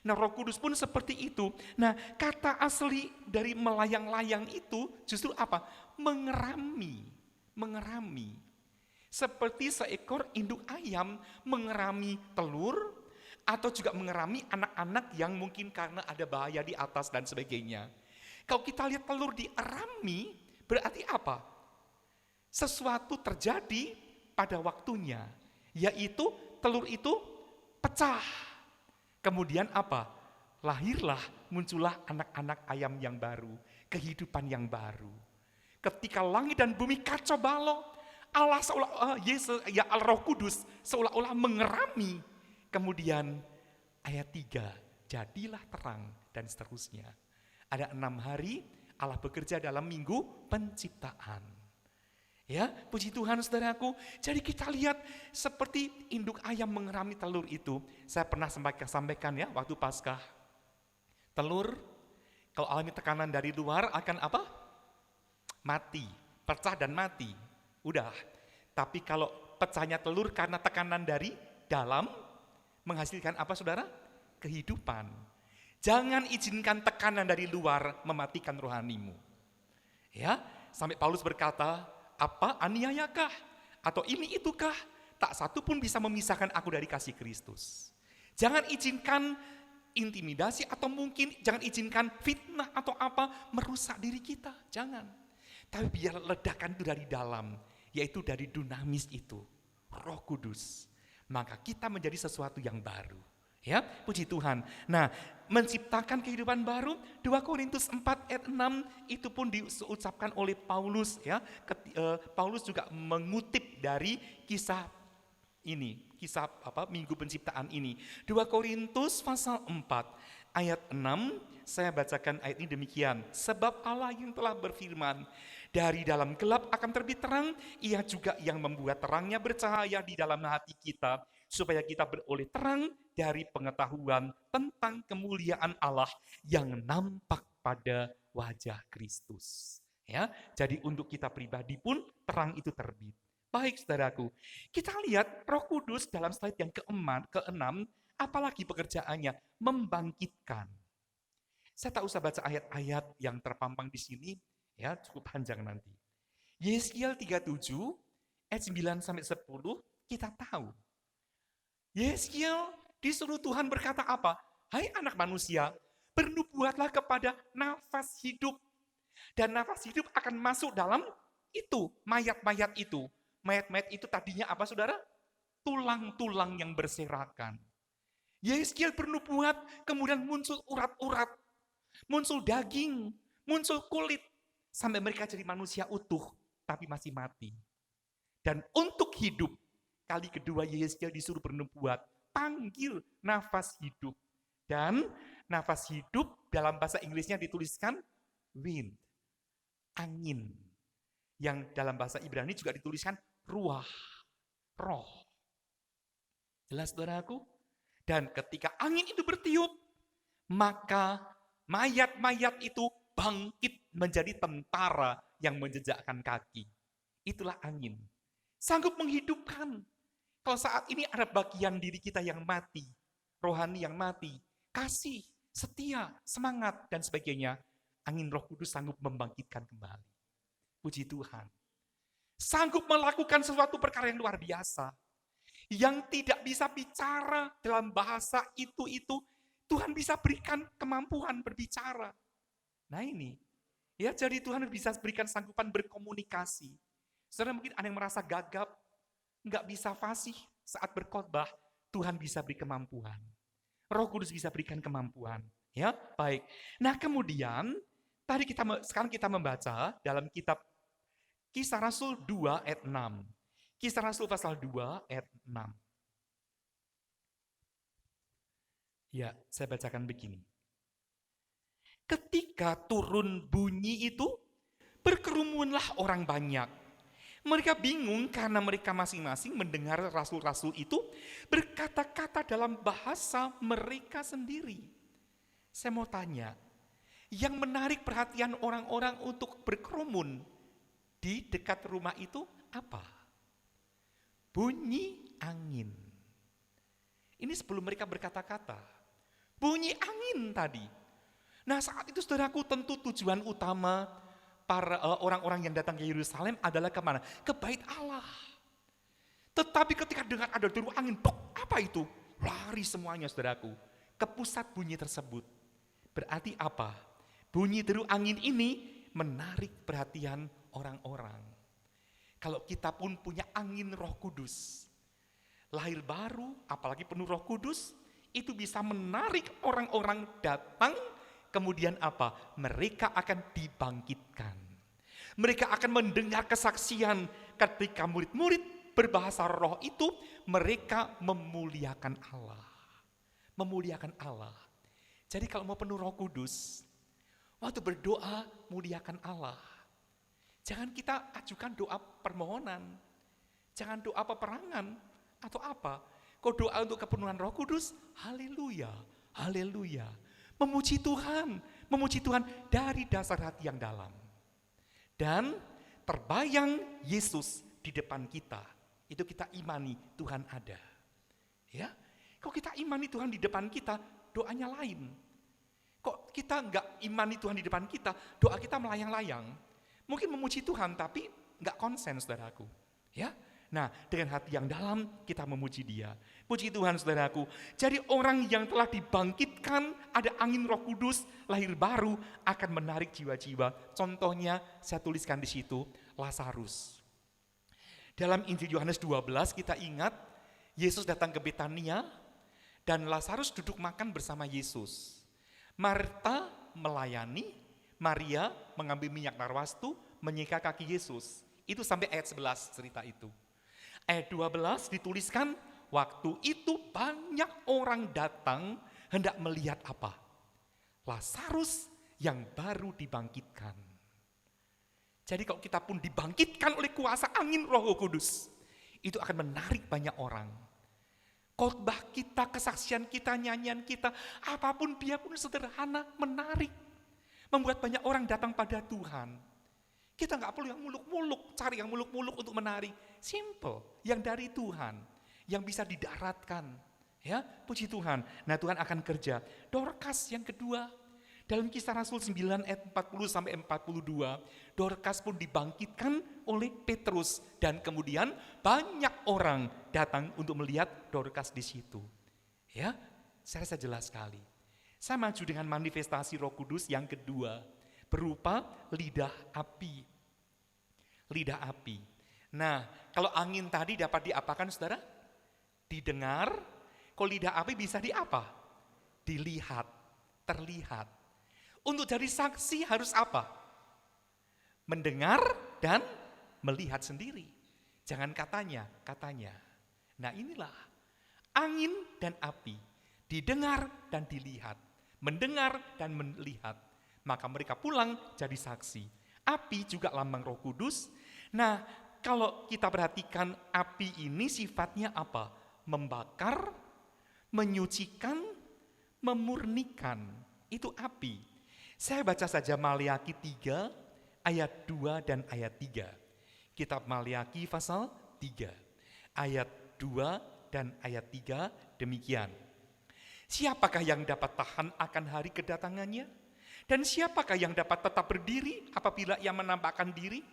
[SPEAKER 3] Nah, Roh Kudus pun seperti itu. Nah, kata asli dari melayang-layang itu justru apa? Mengerami, mengerami. Seperti seekor induk ayam mengerami telur, atau juga mengerami anak-anak yang mungkin karena ada bahaya di atas dan sebagainya. Kalau kita lihat telur dierami, berarti apa? Sesuatu terjadi pada waktunya, yaitu telur itu pecah. Kemudian apa? Lahirlah, muncullah anak-anak ayam yang baru, kehidupan yang baru. Ketika langit dan bumi kacau balau, Allah seolah Yesus, ya Roh Kudus seolah-olah mengerami. Kemudian ayat 3, jadilah terang dan seterusnya. Ada 6 hari Allah bekerja dalam minggu penciptaan. Ya, puji Tuhan saudaraku. Jadi kita lihat seperti induk ayam mengerami telur itu. Saya pernah sampaikan ya waktu Paskah. Telur kalau alami tekanan dari luar akan apa? Mati, pecah dan mati. Udah, tapi kalau pecahnya telur karena tekanan dari dalam, menghasilkan apa saudara? Kehidupan. Jangan izinkan tekanan dari luar mematikan rohanimu. Ya, sampai Paulus berkata, apa aniayakah? Atau ini itukah? Tak satu pun bisa memisahkan aku dari kasih Kristus. Jangan izinkan intimidasi atau mungkin jangan izinkan fitnah atau apa merusak diri kita. Jangan. Tapi biar ledakan itu dari dalam. Yaitu dari dunamis itu, Roh Kudus. Maka kita menjadi sesuatu yang baru. Ya, puji Tuhan. Nah, menciptakan kehidupan baru, 2 Korintus 4 ayat 6 itu pun diucapkan oleh Paulus. Ya, Paulus juga mengutip dari kisah ini, kisah minggu penciptaan ini. 2 Korintus pasal 4 ayat 6, saya bacakan ayat ini demikian. Sebab Allah yang telah berfirman, dari dalam gelap akan terbit terang, ia juga yang membuat terangnya bercahaya di dalam hati kita, supaya kita beroleh terang dari pengetahuan tentang kemuliaan Allah yang nampak pada wajah Kristus. Ya, jadi untuk kita pribadi pun terang itu terbit. Baik saudaraku, kita lihat Roh Kudus dalam slide yang keenam, apalagi pekerjaannya? Membangkitkan. Saya tak usah baca ayat-ayat yang terpampang di sini, ya cukup panjang nanti. Yeskiel 37 ayat 9 sampai 10 kita tahu. Yeskiel Disuruh Tuhan berkata apa? Hai anak manusia, bernubuatlah kepada nafas hidup. Dan nafas hidup akan masuk dalam itu, mayat-mayat itu. Mayat-mayat itu tadinya apa saudara? Tulang-tulang yang berserakan. Yeskiel bernubuat, kemudian muncul urat-urat, muncul daging, muncul kulit, sampai mereka jadi manusia utuh, tapi masih mati. Dan untuk hidup, kali kedua Yeskiel disuruh bernubuat, panggil nafas hidup. Dan nafas hidup dalam bahasa Inggrisnya dituliskan wind, angin. Yang dalam bahasa Ibrani juga dituliskan ruah, roh. Jelas saudaraku? Dan ketika angin itu bertiup, maka mayat-mayat itu bangkit menjadi tentara yang menjejakkan kaki. Itulah angin. Sanggup menghidupkan. Kalau saat ini ada bagian diri kita yang mati, rohani yang mati, kasih, setia, semangat, dan sebagainya, angin Roh Kudus sanggup membangkitkan kembali. Puji Tuhan. Sanggup melakukan sesuatu perkara yang luar biasa. Yang tidak bisa bicara dalam bahasa itu, Tuhan bisa berikan kemampuan berbicara. Nah ini, ya jadi Tuhan bisa berikan sanggupan berkomunikasi. Saudara mungkin ada yang merasa gagap, nggak bisa fasih saat berkhotbah, Tuhan bisa beri kemampuan. Roh Kudus bisa berikan kemampuan. Ya, baik. Nah kemudian, sekarang kita membaca dalam kitab Kisah Rasul 2 ayat 6. Kisah Rasul pasal 2 ayat 6. Ya, saya bacakan begini. Ketika turun bunyi itu, berkerumunlah orang banyak. Mereka bingung karena mereka masing-masing mendengar rasul-rasul itu berkata-kata dalam bahasa mereka sendiri. Saya mau tanya, yang menarik perhatian orang-orang untuk berkerumun di dekat rumah itu apa? Bunyi angin. Ini sebelum mereka berkata-kata. Bunyi angin tadi. Nah saat itu saudaraku tentu tujuan utama para orang-orang yang datang ke Yerusalem adalah kemana? Ke bait Allah. Tetapi ketika dengar ada deru angin, apa itu? Lari semuanya saudaraku ke pusat bunyi tersebut. Berarti apa? Bunyi deru angin ini menarik perhatian orang-orang. Kalau kita pun punya angin Roh Kudus, lahir baru, apalagi penuh Roh Kudus, itu bisa menarik orang-orang datang, kemudian apa? Mereka akan dibangkitkan. Mereka akan mendengar kesaksian ketika murid-murid berbahasa roh itu, mereka memuliakan Allah. Memuliakan Allah. Jadi kalau mau penuh Roh Kudus, waktu berdoa, muliakan Allah. Jangan kita ajukan doa permohonan. Jangan doa peperangan atau apa. Kau doa untuk kepenuhan Roh Kudus, haleluya, haleluya. Memuji Tuhan dari dasar hati yang dalam. Dan terbayang Yesus di depan kita. Itu kita imani Tuhan ada. Ya, kok kita imani Tuhan di depan kita, doanya lain. Kok kita enggak imani Tuhan di depan kita, doa kita melayang-layang. Mungkin memuji Tuhan tapi enggak konsen saudaraku. Ya. Nah, dengan hati yang dalam kita memuji Dia. Puji Tuhan saudaraku. Jadi orang yang telah dibangkitkan, ada angin Roh Kudus, lahir baru akan menarik jiwa-jiwa. Contohnya saya tuliskan di situ, Lazarus. Dalam Injil Yohanes 12 kita ingat Yesus datang ke Betania dan Lazarus duduk makan bersama Yesus. Marta melayani, Maria mengambil minyak narwastu, menyika kaki Yesus. Itu sampai ayat 11 cerita itu. Ayat 12 dituliskan, waktu itu banyak orang datang hendak melihat apa? Lazarus yang baru dibangkitkan. Jadi kalau kita pun dibangkitkan oleh kuasa angin Roh Kudus, itu akan menarik banyak orang. Khotbah kita, kesaksian kita, nyanyian kita, apapun dia pun sederhana, menarik. Membuat banyak orang datang pada Tuhan. Kita nggak perlu yang muluk-muluk, cari yang muluk-muluk untuk menarik. Simple, yang dari Tuhan, yang bisa didaratkan. Ya, puji Tuhan. Nah Tuhan akan kerja. Dorcas yang kedua, dalam Kisah Rasul 9 ayat 40 sampai 42, Dorcas pun dibangkitkan oleh Petrus dan kemudian banyak orang datang untuk melihat Dorcas di situ. Ya, saya rasa jelas sekali. Saya maju dengan manifestasi Roh Kudus yang kedua, berupa lidah api. Lidah api. Nah, kalau angin tadi dapat diapakan saudara? Didengar. Kalau lidah api bisa diapa? Dilihat, terlihat. Untuk jadi saksi harus apa? Mendengar dan melihat sendiri. Jangan katanya. Nah inilah angin dan api, didengar dan dilihat, mendengar dan melihat. Maka mereka pulang jadi saksi. Api juga lambang Roh Kudus. Nah, kalau kita perhatikan api ini sifatnya apa? Membakar, menyucikan, memurnikan. Itu api. Saya baca saja Maleakhi 3 ayat 2 dan ayat 3. Kitab Maleakhi pasal 3 ayat 2 dan ayat 3 demikian. Siapakah yang dapat tahan akan hari kedatangannya? Dan siapakah yang dapat tetap berdiri apabila ia menampakkan diri?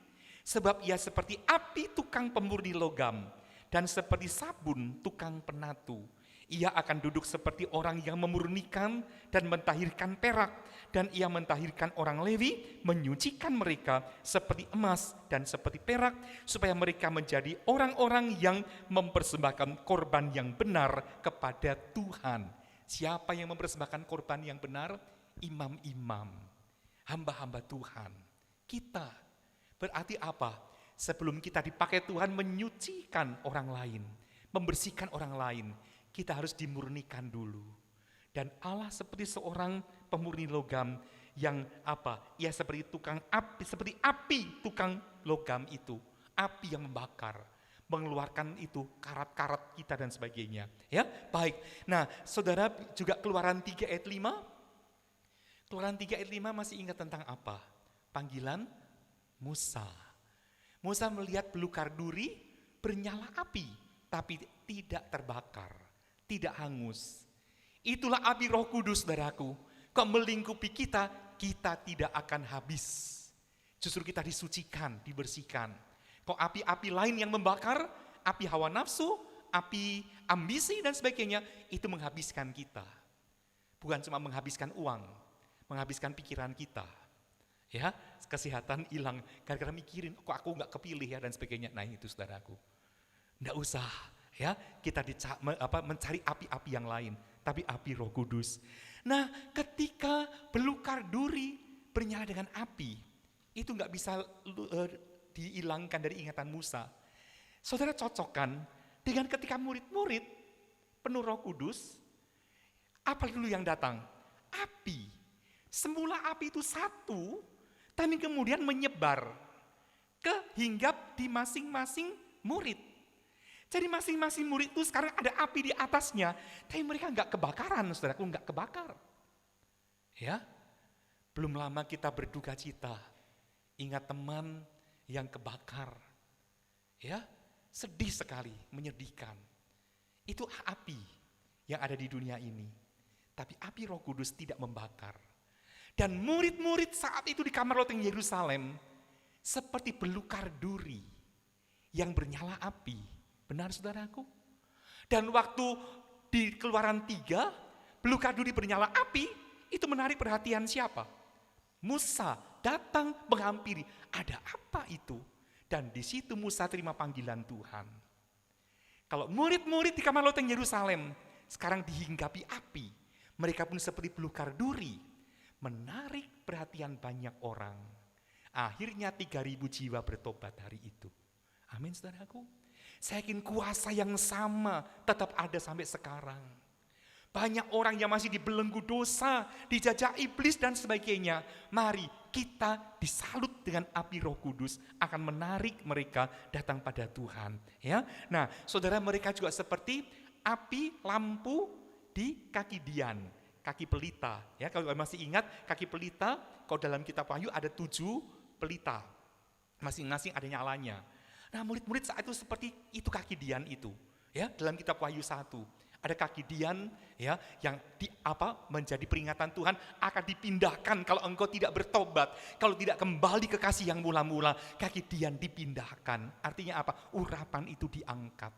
[SPEAKER 3] Sebab ia seperti api tukang pemurni logam dan seperti sabun tukang penatu. Ia akan duduk seperti orang yang memurnikan dan mentahirkan perak. Dan ia mentahirkan orang Lewi, menyucikan mereka seperti emas dan seperti perak, supaya mereka menjadi orang-orang yang mempersembahkan korban yang benar kepada Tuhan. Siapa yang mempersembahkan korban yang benar? Imam-imam, hamba-hamba Tuhan. Kita berarti apa? Sebelum kita dipakai Tuhan menyucikan orang lain, membersihkan orang lain, kita harus dimurnikan dulu. Dan Allah seperti seorang pemurni logam yang apa? Ia seperti tukang api, seperti api tukang logam itu. Api yang membakar, mengeluarkan itu karat-karat kita dan sebagainya. Ya, baik. Nah, saudara juga Keluaran 3 ayat 5. Keluaran 3 ayat 5 masih ingat tentang apa? Panggilan Musa. Musa melihat belukar duri bernyala api, tapi tidak terbakar, tidak hangus. Itulah api Roh Kudus, saudaraku. Kok melingkupi kita, kita tidak akan habis. Justru kita disucikan, dibersihkan. Kok api-api lain yang membakar, api hawa nafsu, api ambisi dan sebagainya, itu menghabiskan kita. Bukan cuma menghabiskan uang, menghabiskan pikiran kita. Ya, kesehatan hilang gara-gara mikirin, kok aku nggak kepilih ya dan sebagainya. Nah itu saudaraku. Nggak usah ya kita mencari api-api yang lain, tapi api Roh Kudus. Nah, ketika belukar duri bernyala dengan api, itu nggak bisa dihilangkan dari ingatan Musa. Saudara cocokkan dengan ketika murid-murid penuh Roh Kudus, apa dulu yang datang? Api. Semula api itu satu, tapi kemudian menyebar ke hinggap di masing-masing murid. Jadi masing-masing murid itu sekarang ada api di atasnya, tapi mereka enggak kebakaran, saudaraku, enggak kebakar. Ya, belum lama kita berduka cita, ingat teman yang kebakar. Ya, sedih sekali, menyedihkan. Itu api yang ada di dunia ini. Tapi api Roh Kudus tidak membakar. Dan murid-murid saat itu di kamar loteng Yerusalem seperti belukar duri yang bernyala api. Benar saudaraku? Dan waktu di Keluaran 3, belukar duri bernyala api, itu menarik perhatian siapa? Musa datang menghampiri. Ada apa itu? Dan di situ Musa terima panggilan Tuhan. Kalau murid-murid di kamar loteng Yerusalem sekarang dihinggapi api, mereka pun seperti belukar duri, menarik perhatian banyak orang. Akhirnya 3.000 jiwa bertobat hari itu. Amin saudaraku. Saya yakin kuasa yang sama tetap ada sampai sekarang. Banyak orang yang masih dibelenggu dosa, dijajah iblis dan sebagainya. Mari kita disalut dengan api Roh Kudus akan menarik mereka datang pada Tuhan. Ya, nah saudara mereka juga seperti api lampu di kaki Dian, kaki pelita. Ya, kalau masih ingat kaki pelita, kalau dalam kitab Wahyu ada 7 pelita, masing-masing ada nyalanya. Nah murid-murid saat itu seperti itu kaki Dian itu, ya dalam kitab Wahyu 1 ada kaki Dian, ya yang menjadi peringatan Tuhan akan dipindahkan kalau engkau tidak bertobat, kalau tidak kembali ke kasih yang mula-mula, kaki Dian dipindahkan. Artinya apa? Urapan itu diangkat.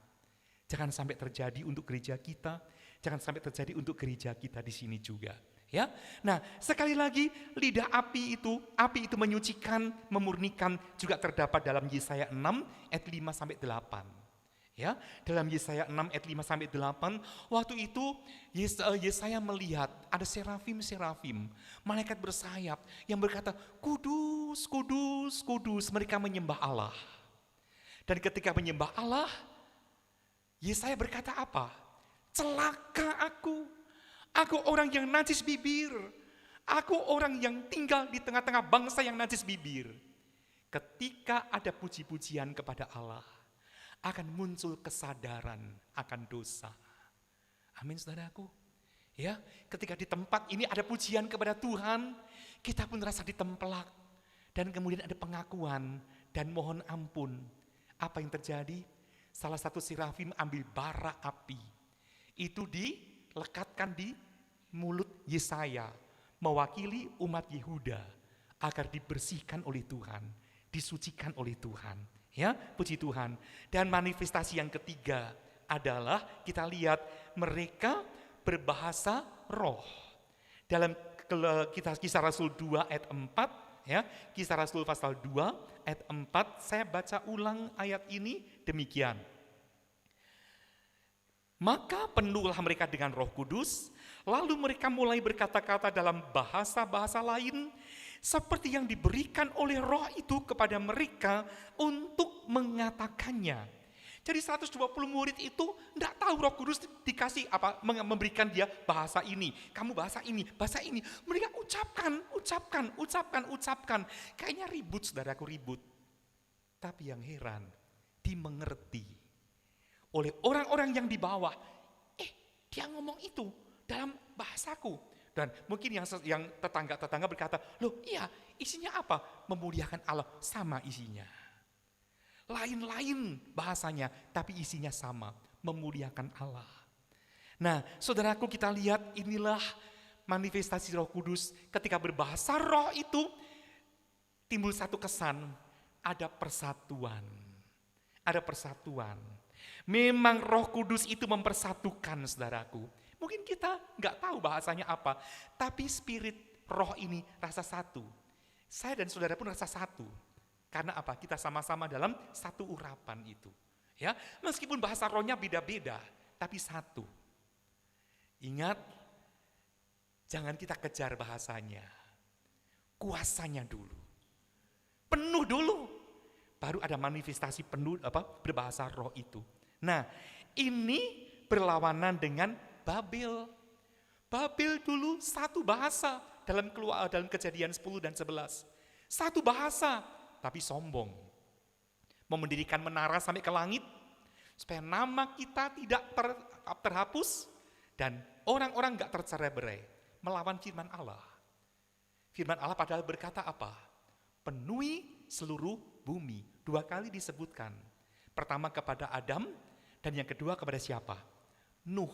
[SPEAKER 3] Jangan sampai terjadi untuk gereja kita, jangan sampai terjadi untuk gereja kita di sini juga. Ya, nah sekali lagi lidah api itu menyucikan, memurnikan juga terdapat dalam Yesaya 6 ayat 5 sampai 8. Ya, dalam Yesaya 6 ayat 5 sampai 8, waktu itu Yesaya melihat ada serafim, malaikat bersayap yang berkata, kudus, kudus, kudus, mereka menyembah Allah. Dan ketika menyembah Allah, Yesaya berkata apa? Celaka aku orang yang najis bibir, aku orang yang tinggal di tengah-tengah bangsa yang najis bibir. Ketika ada puji-pujian kepada Allah, akan muncul kesadaran akan dosa. Amin saudaraku. Ya, ketika di tempat ini ada pujian kepada Tuhan, kita pun rasa ditempelak. Dan kemudian ada pengakuan dan mohon ampun. Apa yang terjadi? Salah satu serafim ambil bara api. Itu dilekatkan di mulut Yesaya, mewakili umat Yehuda agar dibersihkan oleh Tuhan, disucikan oleh Tuhan. Ya, puji Tuhan. Dan manifestasi yang ketiga adalah kita lihat mereka berbahasa roh. Dalam Kisah Rasul 2 ayat 4, ya, Kisah Rasul pasal 2 ayat 4, saya baca ulang ayat ini demikian. Maka penuhlah mereka dengan Roh Kudus, lalu mereka mulai berkata-kata dalam bahasa-bahasa lain, seperti yang diberikan oleh Roh itu kepada mereka untuk mengatakannya. Jadi 120 murid itu enggak tahu Roh Kudus dikasih apa, memberikan dia bahasa ini, kamu bahasa ini, bahasa ini. Mereka ucapkan. Kayaknya ribut, saudaraku, ribut. Tapi yang heran, dimengerti oleh orang-orang yang di bawah. Dia ngomong itu dalam bahasaku. Dan mungkin yang tetangga-tetangga berkata, loh iya, isinya apa? Memuliakan Allah, sama isinya. Lain-lain bahasanya, tapi isinya sama, memuliakan Allah. Nah, saudaraku, kita lihat inilah manifestasi Roh Kudus. Ketika berbahasa roh itu, timbul satu kesan, ada persatuan. Ada persatuan. Memang Roh Kudus itu mempersatukan, saudaraku. Mungkin kita nggak tahu bahasanya apa, tapi spirit roh ini rasa satu. Saya dan saudara pun rasa satu. Karena apa? Kita sama-sama dalam satu urapan itu. Ya, meskipun bahasa rohnya beda-beda, tapi satu. Ingat, jangan kita kejar bahasanya. Kuasanya dulu. Penuh dulu. Baru ada manifestasi penuh berbahasa roh itu. Nah, ini berlawanan dengan Babel. Babel dulu satu bahasa dalam Kejadian 10 dan 11. Satu bahasa, tapi sombong. Mau mendirikan menara sampai ke langit, supaya nama kita tidak terhapus, dan orang-orang gak tercerai-berai, melawan firman Allah. Firman Allah padahal berkata apa? Penuhi seluruh bumi. 2 kali disebutkan. Pertama kepada Adam, dan yang kedua kepada siapa? Nuh.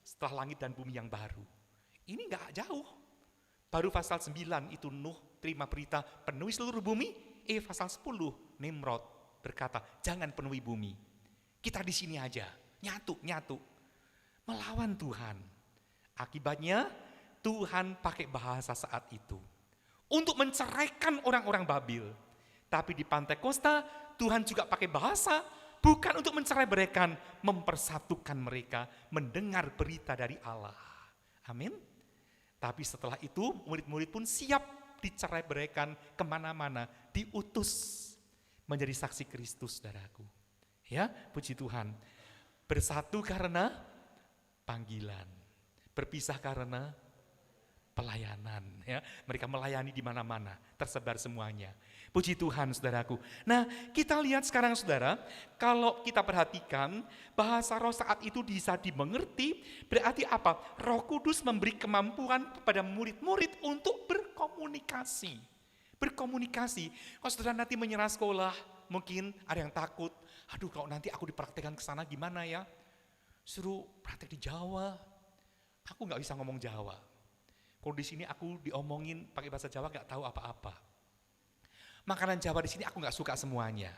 [SPEAKER 3] Setelah langit dan bumi yang baru. Ini gak jauh. Baru pasal 9 itu Nuh terima berita penuhi seluruh bumi. Pasal 10 Nimrod berkata jangan penuhi bumi. Kita di sini aja, nyatu. Melawan Tuhan. Akibatnya Tuhan pakai bahasa saat itu. Untuk menceraikan orang-orang Babel. Tapi di Pantekosta Tuhan juga pakai bahasa bukan untuk mencerai-beraikan, mempersatukan mereka, mendengar berita dari Allah. Amin. Tapi setelah itu murid-murid pun siap dicerai-beraikan kemana-mana, diutus menjadi saksi Kristus, saudaraku. Ya, puji Tuhan. Bersatu karena panggilan, berpisah karena pelayanan. Ya, mereka melayani di mana-mana, tersebar semuanya. Puji Tuhan, saudaraku. Nah, kita lihat sekarang, saudara, kalau kita perhatikan bahasa roh saat itu bisa dimengerti, berarti apa? Roh Kudus memberi kemampuan kepada murid-murid untuk berkomunikasi. Kalau saudara nanti menyerah sekolah, mungkin ada yang takut, aduh kalau nanti aku dipraktekkan ke sana gimana ya? Suruh praktek di Jawa, aku gak bisa ngomong Jawa. Kalau di sini aku diomongin pakai bahasa Jawa gak tahu apa-apa. Makanan Jawa di sini aku gak suka semuanya.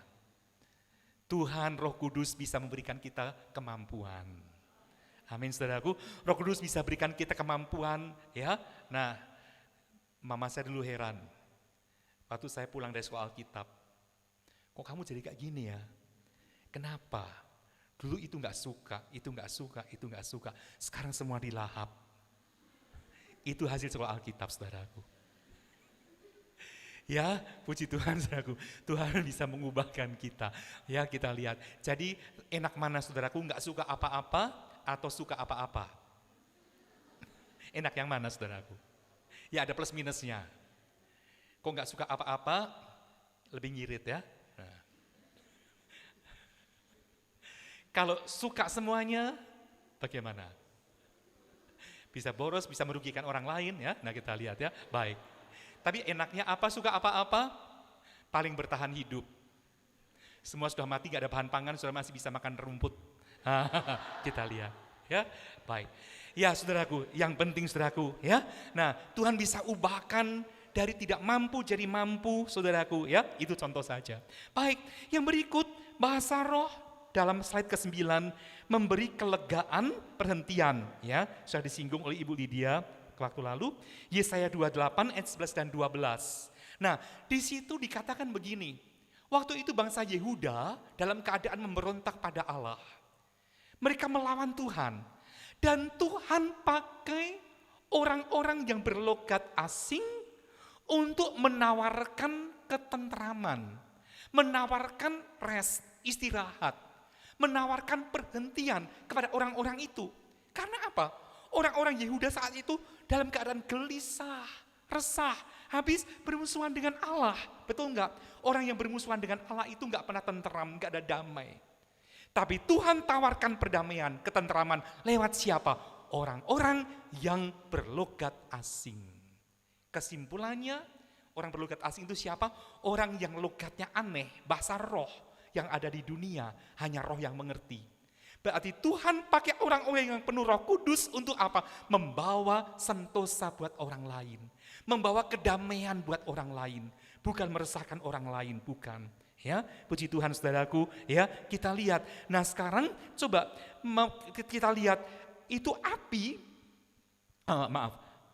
[SPEAKER 3] Tuhan Roh Kudus bisa memberikan kita kemampuan. Amin saudaraku, Roh Kudus bisa berikan kita kemampuan ya. Nah, mama saya dulu heran, waktu saya pulang dari sekolah Alkitab, kok kamu jadi kayak gini ya? Kenapa? Dulu itu nggak suka, itu nggak suka, itu nggak suka. Sekarang semua dilahap. Itu hasil sekolah Alkitab saudaraku. Ya, puji Tuhan saudaraku, Tuhan bisa mengubahkan kita. Ya, kita lihat. Jadi enak mana saudaraku, nggak suka apa-apa atau suka apa-apa? Enak yang mana saudaraku? Ya ada plus minusnya. Kok nggak suka apa-apa, lebih ngirit ya. Nah. Kalau suka semuanya, bagaimana? Bisa boros, bisa merugikan orang lain ya. Nah kita lihat ya, baik. Tapi enaknya apa, suka apa-apa, paling bertahan hidup. Semua sudah mati, gak ada bahan pangan, sudah masih bisa makan rumput. Kita lihat, ya, baik. Ya saudaraku, yang penting saudaraku, ya. Nah Tuhan bisa ubahkan dari tidak mampu jadi mampu, saudaraku, ya. Itu contoh saja. Baik, yang berikut bahasa roh dalam slide ke-9 memberi kelegaan perhentian, ya. Sudah disinggung oleh Ibu Lydia waktu lalu, Yesaya 28 ayat 11 dan 12. Nah, di situ dikatakan begini, waktu itu bangsa Yehuda dalam keadaan memberontak pada Allah. Mereka melawan Tuhan, dan Tuhan pakai orang-orang yang berlogat asing untuk menawarkan ketentraman, menawarkan rest, istirahat, menawarkan perhentian kepada orang-orang itu. Karena apa? Orang-orang Yehuda saat itu dalam keadaan gelisah, resah, habis bermusuhan dengan Allah. Betul enggak? Orang yang bermusuhan dengan Allah itu enggak pernah tentram, enggak ada damai. Tapi Tuhan tawarkan perdamaian, ketenteraman lewat siapa? Orang-orang yang berlogat asing. Kesimpulannya, orang berlogat asing itu siapa? Orang yang logatnya aneh, bahasa roh yang ada di dunia, hanya roh yang mengerti. Berarti Tuhan pakai orang-orang yang penuh Roh Kudus untuk apa? Membawa sentosa buat orang lain. Membawa kedamaian buat orang lain. Bukan meresahkan orang lain, bukan. Ya, puji Tuhan saudaraku, ya, kita lihat. Nah, sekarang coba kita lihat itu api,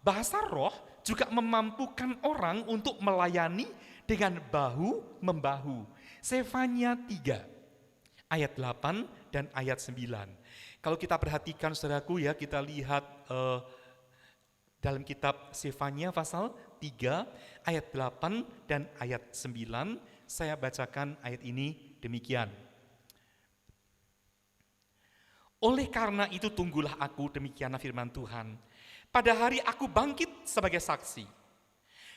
[SPEAKER 3] bahasa roh juga memampukan orang untuk melayani dengan bahu-membahu. Sefanya 3 ayat 8 dan ayat 9. Kalau kita perhatikan saudaraku ya, kita lihat dalam kitab Sefanya pasal 3 ayat 8 dan ayat 9, saya bacakan ayat ini demikian. Oleh karena itu tunggulah aku, demikianlah firman Tuhan. Pada hari aku bangkit sebagai saksi.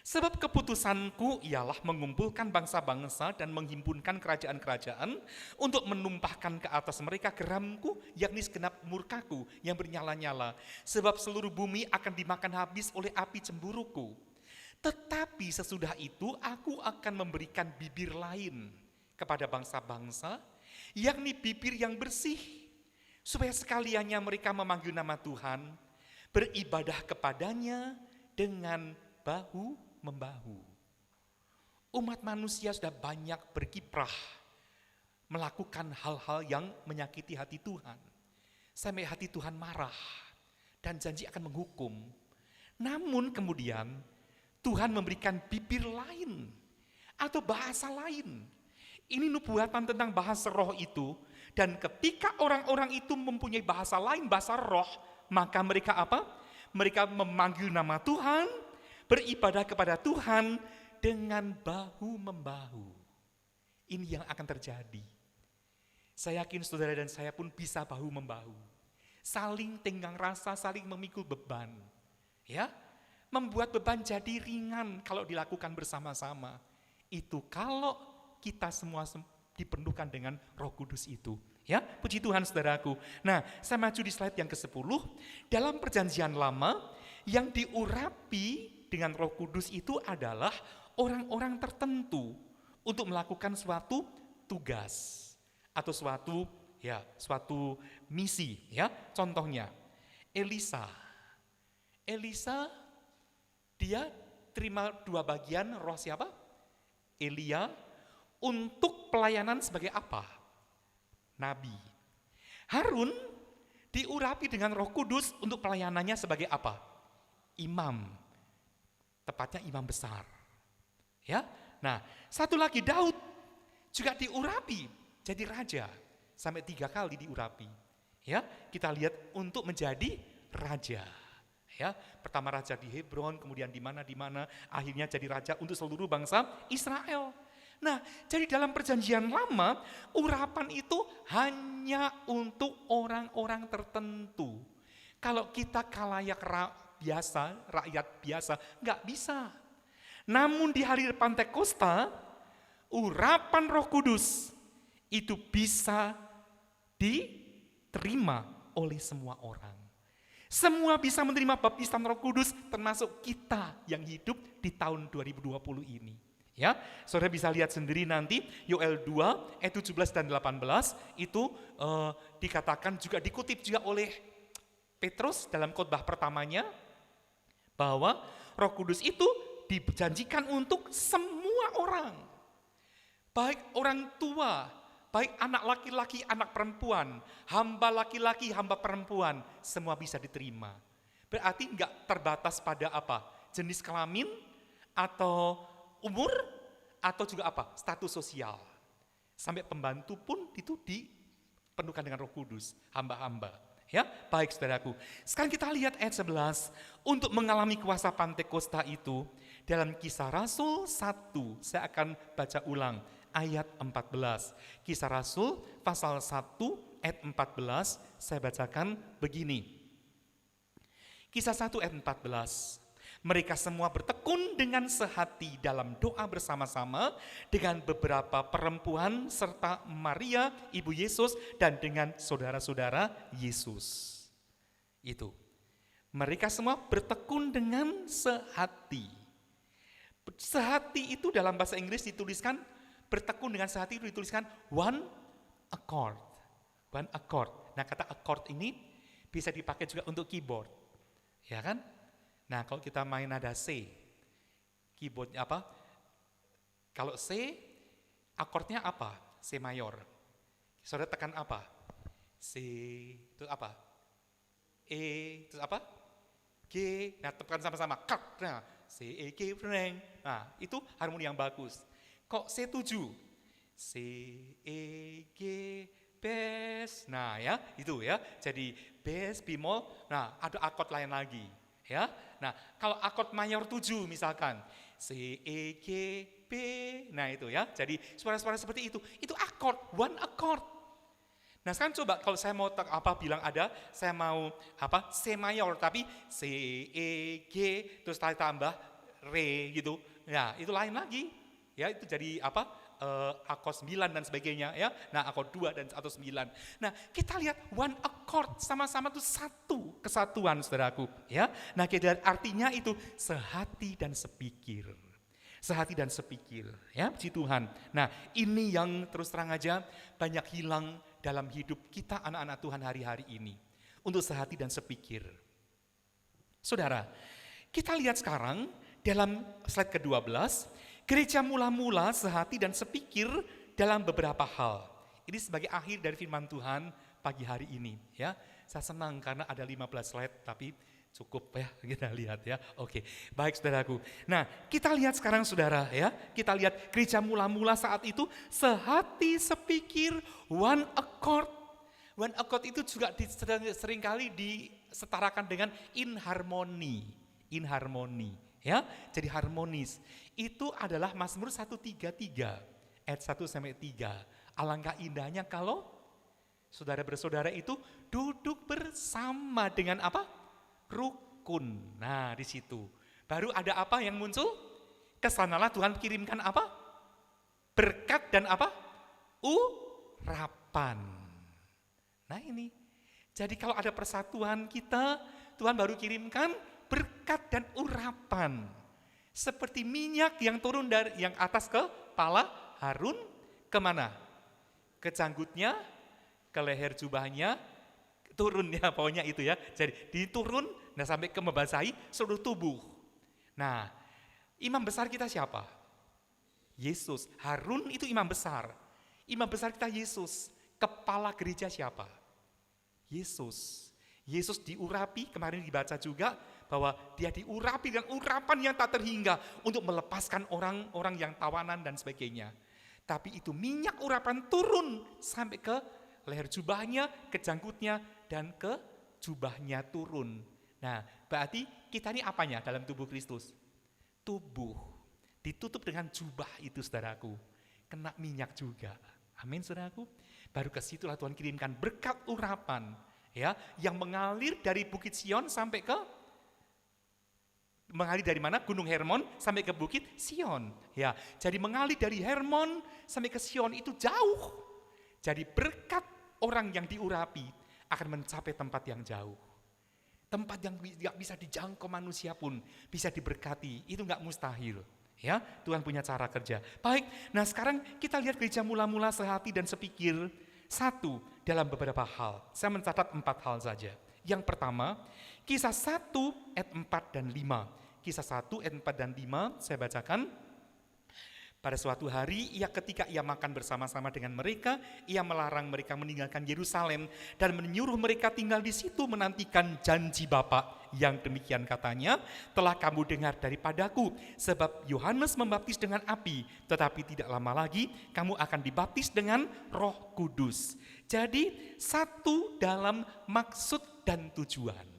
[SPEAKER 3] Sebab keputusanku ialah mengumpulkan bangsa-bangsa dan menghimpunkan kerajaan-kerajaan untuk menumpahkan ke atas mereka geramku, yakni segenap murkaku yang bernyala-nyala. Sebab seluruh bumi akan dimakan habis oleh api cemburuku. Tetapi sesudah itu aku akan memberikan bibir lain kepada bangsa-bangsa, yakni bibir yang bersih, supaya sekaliannya mereka memanggil nama Tuhan, beribadah kepadanya dengan bahu-membahu. Umat manusia sudah banyak berkiprah melakukan hal-hal yang menyakiti hati Tuhan. Sampai hati Tuhan marah dan janji akan menghukum. Namun kemudian Tuhan memberikan bibir lain atau bahasa lain. Ini nubuatan tentang bahasa roh itu. Dan ketika orang-orang itu mempunyai bahasa lain, bahasa roh, maka mereka apa? Mereka memanggil nama Tuhan, beribadah kepada Tuhan dengan bahu-membahu. Ini yang akan terjadi. Saya yakin saudara dan saya pun bisa bahu-membahu. Saling tenggang rasa, saling memikul beban. Ya, membuat beban jadi ringan kalau dilakukan bersama-sama. Itu kalau kita semua dipenuhkan dengan Roh Kudus itu. Ya, puji Tuhan saudaraku. Nah, saya maju di slide yang ke-10. Dalam perjanjian lama, yang diurapi dengan Roh Kudus itu adalah orang-orang tertentu untuk melakukan suatu tugas atau suatu misi, ya. Contohnya Elisa dia terima 2 bagian roh siapa? Elia untuk pelayanan sebagai apa? nabi. Harun diurapi dengan Roh Kudus untuk pelayanannya sebagai apa? Imam. Tepatnya imam besar. Ya. Nah, satu lagi Daud juga diurapi jadi raja. Sampai 3 kali diurapi. Ya, kita lihat untuk menjadi raja. Ya, pertama raja di Hebron, kemudian di mana, akhirnya jadi raja untuk seluruh bangsa Israel. Nah, jadi dalam perjanjian lama, urapan itu hanya untuk orang-orang tertentu. Kalau kita khalayak biasa, rakyat biasa, nggak bisa. Namun di hari Pantekosta, urapan Roh Kudus itu bisa diterima oleh semua orang. Semua bisa menerima baptisan Roh Kudus, termasuk kita yang hidup di tahun 2020 ini. Ya, saudara bisa lihat sendiri nanti Yoel 2 ayat 17 dan 18 itu dikatakan juga dikutip juga oleh Petrus dalam khotbah pertamanya bahwa Roh Kudus itu dijanjikan untuk semua orang. Baik orang tua, baik anak laki-laki, anak perempuan, hamba laki-laki, hamba perempuan, semua bisa diterima. Berarti enggak terbatas pada apa? Jenis kelamin atau umur atau juga apa? Status sosial. Sampai pembantu pun itu dipenuhkan dengan Roh Kudus, hamba-hamba. Ya, baik saudaraku. Sekarang kita lihat ayat 11. Untuk mengalami kuasa Pantekosta itu, dalam Kisah Rasul 1, saya akan baca ulang ayat 14. Kisah Rasul pasal 1 ayat 14, saya bacakan begini. Kisah 1 ayat 14. Mereka semua bertekun dengan sehati dalam doa bersama-sama dengan beberapa perempuan serta Maria, ibu Yesus, dan dengan saudara-saudara Yesus. Itu. Mereka semua bertekun dengan sehati. Sehati itu dalam bahasa Inggris dituliskan, bertekun dengan sehati itu dituliskan one accord. One accord. Nah, kata accord ini bisa dipakai juga untuk keyboard. Ya kan? Nah, kalau kita main nada C, keyboardnya apa? Kalau C, akordnya apa? C mayor. Saudara tekan apa? C, terus apa? E, terus apa? G, nah tekan sama-sama. Nah, C, E, G, reng. Nah, itu harmoni yang bagus. Kok C7? C, E, G, bass. Nah ya, itu ya. Jadi bass, bemol, nah ada akord lain lagi. Ya, nah kalau akord mayor 7 misalkan C, E, G, B, nah itu ya, jadi suara-suara seperti itu akord, one akord. Nah sekarang coba kalau saya mau bilang ada, saya mau C mayor tapi C, E, G, terus tambah Re gitu, ya itu lain lagi, ya itu jadi akord 9 dan sebagainya ya. Nah, akord 2 dan atau 9. Nah, kita lihat one accord sama-sama itu satu kesatuan saudaraku ya. Nah, artinya itu sehati dan sepikir. Sehati dan sepikir ya, puji Tuhan. Nah, ini yang terus terang aja banyak hilang dalam hidup kita anak-anak Tuhan hari-hari ini. Untuk sehati dan sepikir. Saudara, kita lihat sekarang dalam slide ke-12, gereja mula-mula sehati dan sepikir dalam beberapa hal. Ini sebagai akhir dari firman Tuhan pagi hari ini ya. Saya senang karena ada 15 slide tapi cukup ya kita lihat ya. Oke, baik saudaraku. Nah, kita lihat sekarang saudara ya. Kita lihat gereja mula-mula saat itu sehati sepikir, one accord. One accord itu juga seringkali disetarakan dengan inharmoni. Inharmoni. Ya, jadi harmonis. Itu adalah Mazmur 133 ayat 1 sampai 3. Alangkah indahnya kalau saudara bersaudara itu duduk bersama dengan apa? Rukun. Nah, di situ. Baru ada apa yang muncul? Kesanalah Tuhan kirimkan apa? Berkat dan apa? Urapan. Nah, ini. Jadi kalau ada persatuan kita, Tuhan baru kirimkan berkat dan urapan. Seperti minyak yang turun dari yang atas ke kepala Harun, kemana? Ke janggutnya, ke leher jubahnya, turun ya pokoknya itu ya. Jadi diturun, nah sampai ke membasahi seluruh tubuh. Nah, imam besar kita siapa? Yesus. Harun itu imam besar. Imam besar kita Yesus. Kepala gereja siapa? Yesus. Yesus diurapi, kemarin dibaca juga bahwa dia diurapi dengan urapan yang tak terhingga untuk melepaskan orang-orang yang tawanan dan sebagainya. Tapi itu minyak urapan turun sampai ke leher jubahnya, ke janggutnya, dan ke jubahnya turun. Nah, berarti kita ini apanya dalam tubuh Kristus? Tubuh. Ditutup dengan jubah itu, saudaraku. Kena minyak juga. Amin, saudaraku. Baru ke situlah Tuhan kirimkan berkat urapan, ya, yang mengalir dari Bukit Sion sampai ke mengalir dari mana? Gunung Hermon sampai ke Bukit Sion. Ya, jadi mengalir dari Hermon sampai ke Sion itu jauh. Jadi berkat orang yang diurapi akan mencapai tempat yang jauh. Tempat yang tidak bisa dijangkau manusia pun bisa diberkati. Itu enggak mustahil. Ya, Tuhan punya cara kerja. Baik, nah sekarang kita lihat gereja mula-mula sehati dan sepikir satu dalam beberapa hal. Saya mencatat 4 hal saja. Yang pertama, Kisah 1 ayat 4 dan 5. Kisah 1 ayat 4 dan 5 saya bacakan. Pada suatu hari, ketika ia makan bersama-sama dengan mereka, ia melarang mereka meninggalkan Yerusalem dan menyuruh mereka tinggal di situ menantikan janji Bapa. Yang demikian katanya, telah kamu dengar daripadaku, sebab Yohanes membaptis dengan api, tetapi tidak lama lagi kamu akan dibaptis dengan Roh Kudus. Jadi satu dalam maksud dan tujuan.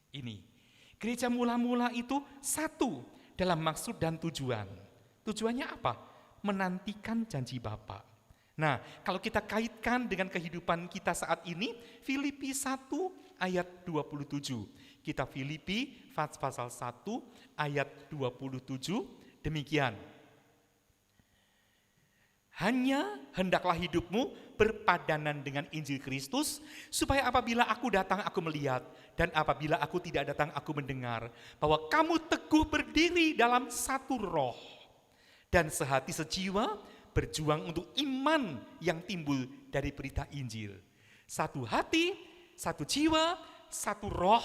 [SPEAKER 3] Ini, gereja mula-mula itu satu dalam maksud dan tujuan. Tujuannya apa? Menantikan janji Bapa. Nah, kalau kita kaitkan dengan kehidupan kita saat ini, Filipi 1 ayat 27. Kita Filipi pasal 1 ayat 27 demikian. Hanya hendaklah hidupmu berpadanan dengan Injil Kristus, supaya apabila aku datang aku melihat, dan apabila aku tidak datang aku mendengar, bahwa kamu teguh berdiri dalam satu roh, dan sehati sejiwa berjuang untuk iman yang timbul dari berita Injil. Satu hati, satu jiwa, satu roh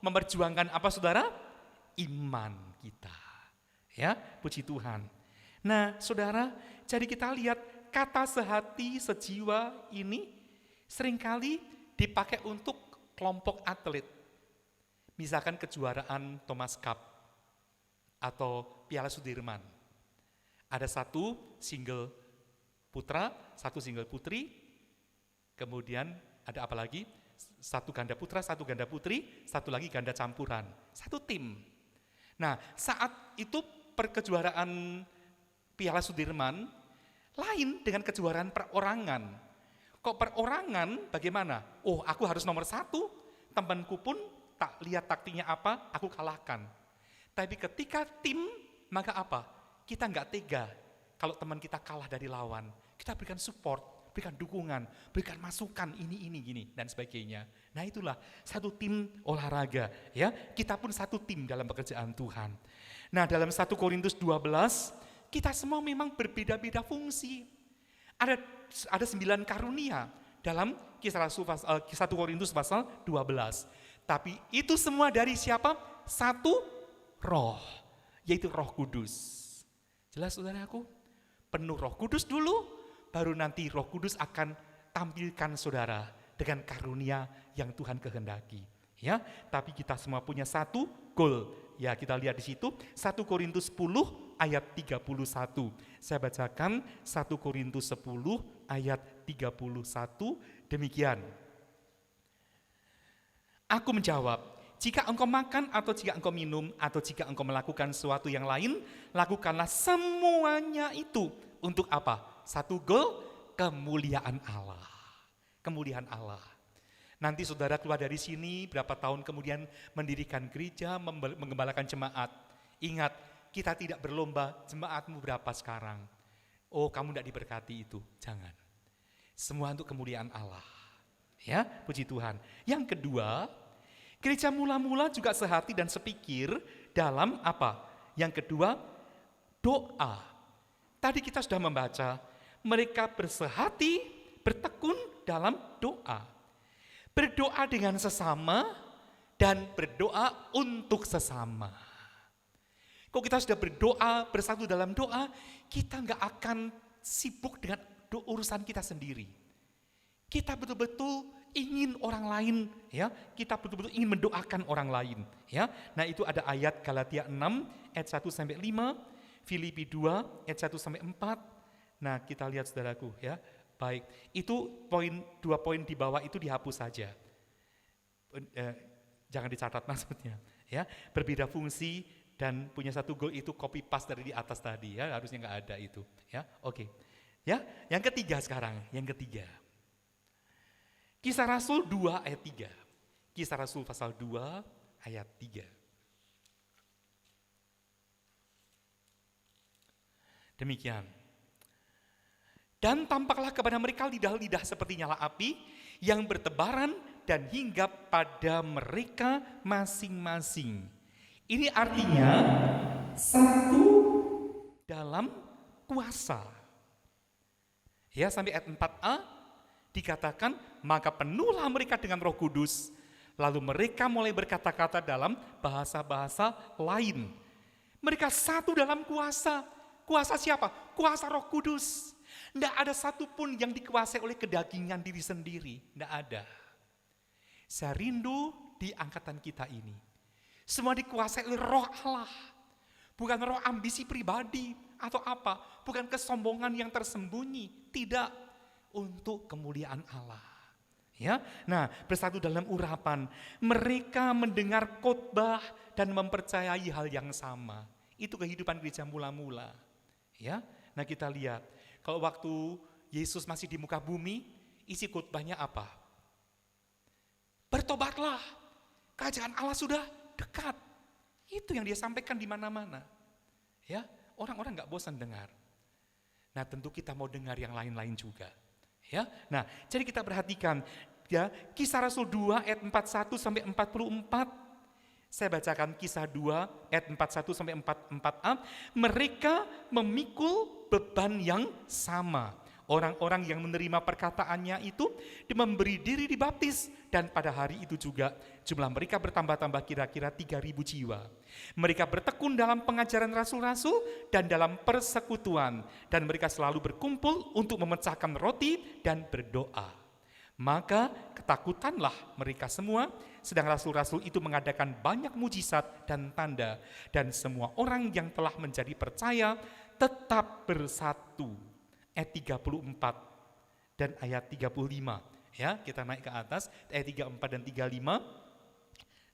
[SPEAKER 3] memperjuangkan apa saudara? Iman kita. Ya, puji Tuhan. Nah saudara, jadi kita lihat kata sehati, sejiwa ini seringkali dipakai untuk kelompok atlet. Misalkan kejuaraan Thomas Cup atau Piala Sudirman. Ada satu single putra, satu single putri, kemudian ada apa lagi? Satu ganda putra, satu ganda putri, satu lagi ganda campuran, satu tim. Nah, saat itu perkejuaraan Piala Sudirman lain dengan kejuaraan perorangan. Kok perorangan bagaimana? Oh, aku harus nomor 1, temanku pun tak lihat taktiknya apa, aku kalahkan. Tapi ketika tim, maka apa? Kita enggak tega kalau teman kita kalah dari lawan. Kita berikan support, berikan dukungan, berikan masukan ini gini dan sebagainya. Nah itulah satu tim olahraga ya. Kita pun satu tim dalam pekerjaan Tuhan. Nah dalam 1 Korintus 12 kita semua memang berbeda-beda fungsi. Ada 9 karunia dalam kisah 1 Korintus pasal 12. Tapi itu semua dari siapa? Satu roh, yaitu Roh Kudus. Jelas saudaraku? Penuh Roh Kudus dulu, baru nanti Roh Kudus akan tampilkan saudara dengan karunia yang Tuhan kehendaki. Ya, tapi kita semua punya satu goal. Ya, kita lihat di situ 1 Korintus 10 ayat 31. Saya bacakan 1 Korintus 10 ayat 31 demikian. Aku menjawab, jika engkau makan atau jika engkau minum atau jika engkau melakukan sesuatu yang lain, lakukanlah semuanya itu untuk apa? Satu goal, kemuliaan Allah. Kemuliaan Allah. Nanti saudara keluar dari sini berapa tahun kemudian mendirikan gereja, menggembalakan jemaat. Ingat, kita tidak berlomba jemaatmu berapa sekarang. Oh, kamu tidak diberkati itu. Jangan. Semua untuk kemuliaan Allah. Ya, puji Tuhan. Yang kedua, gereja mula-mula juga sehati dan sepikir dalam apa? Yang kedua, doa. Tadi kita sudah membaca, mereka bersehati, bertekun dalam doa. Berdoa dengan sesama dan berdoa untuk sesama. Kalau kita sudah berdoa, bersatu dalam doa, kita nggak akan sibuk dengan urusan kita sendiri. Kita betul-betul ingin orang lain, ya. Kita betul-betul ingin mendoakan orang lain, ya. Nah, itu ada ayat Galatia 6 ayat 1 sampai 5, Filipi 2 ayat 1 sampai 4. Nah, kita lihat saudaraku, ya. Baik, itu dua poin di bawah itu dihapus saja. Jangan dicatat maksudnya, ya. Berbeda fungsi dan punya satu goal itu copy paste dari di atas tadi, ya. Harusnya nggak ada itu, ya. Oke. Ya, yang ketiga sekarang, yang ketiga. Kisah Rasul 2 ayat 3. Kisah Rasul pasal 2 ayat 3. Demikian. Dan tampaklah kepada mereka lidah-lidah seperti nyala api yang bertebaran dan hinggap pada mereka masing-masing. Ini artinya satu dalam kuasa. Ya, sampai ayat 4a dikatakan, maka penuhlah mereka dengan Roh Kudus, lalu mereka mulai berkata-kata dalam bahasa-bahasa lain. Mereka satu dalam kuasa. Kuasa siapa? Kuasa Roh Kudus. Tidak ada satupun yang dikuasai oleh kedagingan diri sendiri. Tidak ada. Saya rindu di angkatan kita ini. Semua dikuasai oleh Roh Allah. Bukan roh ambisi pribadi atau apa. Bukan kesombongan yang tersembunyi. Tidak. Untuk kemuliaan Allah. Ya, nah, bersatu dalam urapan, mereka mendengar khotbah dan mempercayai hal yang sama. Itu kehidupan gereja mula-mula. Ya, nah kita lihat, kalau waktu Yesus masih di muka bumi, isi khotbahnya apa? Bertobatlah, kerajaan Allah sudah dekat. Itu yang dia sampaikan di mana-mana. Ya, orang-orang nggak bosan dengar. Nah, tentu kita mau dengar yang lain-lain juga. Ya, nah, jadi kita perhatikan, ya, Kisah Rasul 2 ayat 41 sampai 44. Saya bacakan Kisah 2 ayat 41 sampai 44a. Mereka memikul beban yang sama. Orang-orang yang menerima perkataannya itu memberi diri dibaptis, dan pada hari itu juga jumlah mereka bertambah-tambah kira-kira 3.000 jiwa. Mereka bertekun dalam pengajaran rasul-rasul dan dalam persekutuan, dan mereka selalu berkumpul untuk memecahkan roti dan berdoa. Maka ketakutanlah mereka semua, sedang rasul-rasul itu mengadakan banyak mujizat dan tanda, dan semua orang yang telah menjadi percaya tetap bersatu. Ayat 34 dan ayat 35. Ya, kita naik ke atas, ayat 34 dan 35.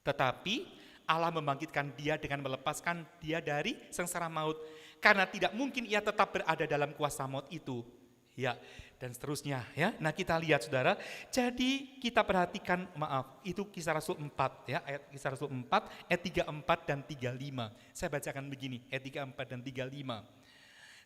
[SPEAKER 3] Tetapi Allah membangkitkan dia dengan melepaskan dia dari sengsara maut, karena tidak mungkin ia tetap berada dalam kuasa maut itu. Ya, dan seterusnya, ya. Nah, kita lihat Saudara, jadi kita perhatikan, itu Kisah Rasul 4, ya, ayat Kisah Rasul 4 ayat 34 dan 35. Saya bacakan begini, ayat 34 dan 35.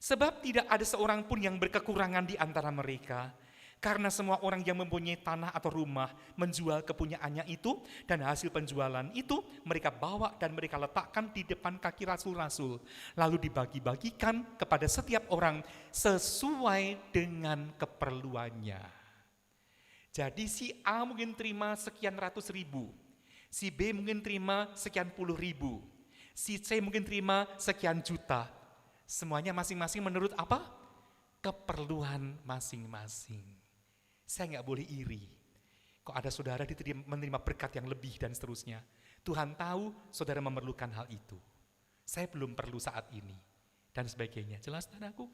[SPEAKER 3] Sebab tidak ada seorang pun yang berkekurangan di antara mereka, karena semua orang yang mempunyai tanah atau rumah menjual kepunyaannya itu, dan hasil penjualan itu mereka bawa dan mereka letakkan di depan kaki rasul-rasul, lalu dibagi-bagikan kepada setiap orang sesuai dengan keperluannya. Jadi si A mungkin terima sekian ratus ribu, si B mungkin terima sekian puluh ribu, si C mungkin terima sekian juta. Semuanya masing-masing menurut apa? Keperluan masing-masing. Saya nggak boleh iri. Kok ada saudara menerima berkat yang lebih dan seterusnya. Tuhan tahu saudara memerlukan hal itu. Saya belum perlu saat ini. Dan sebagainya. Jelas saudaraku?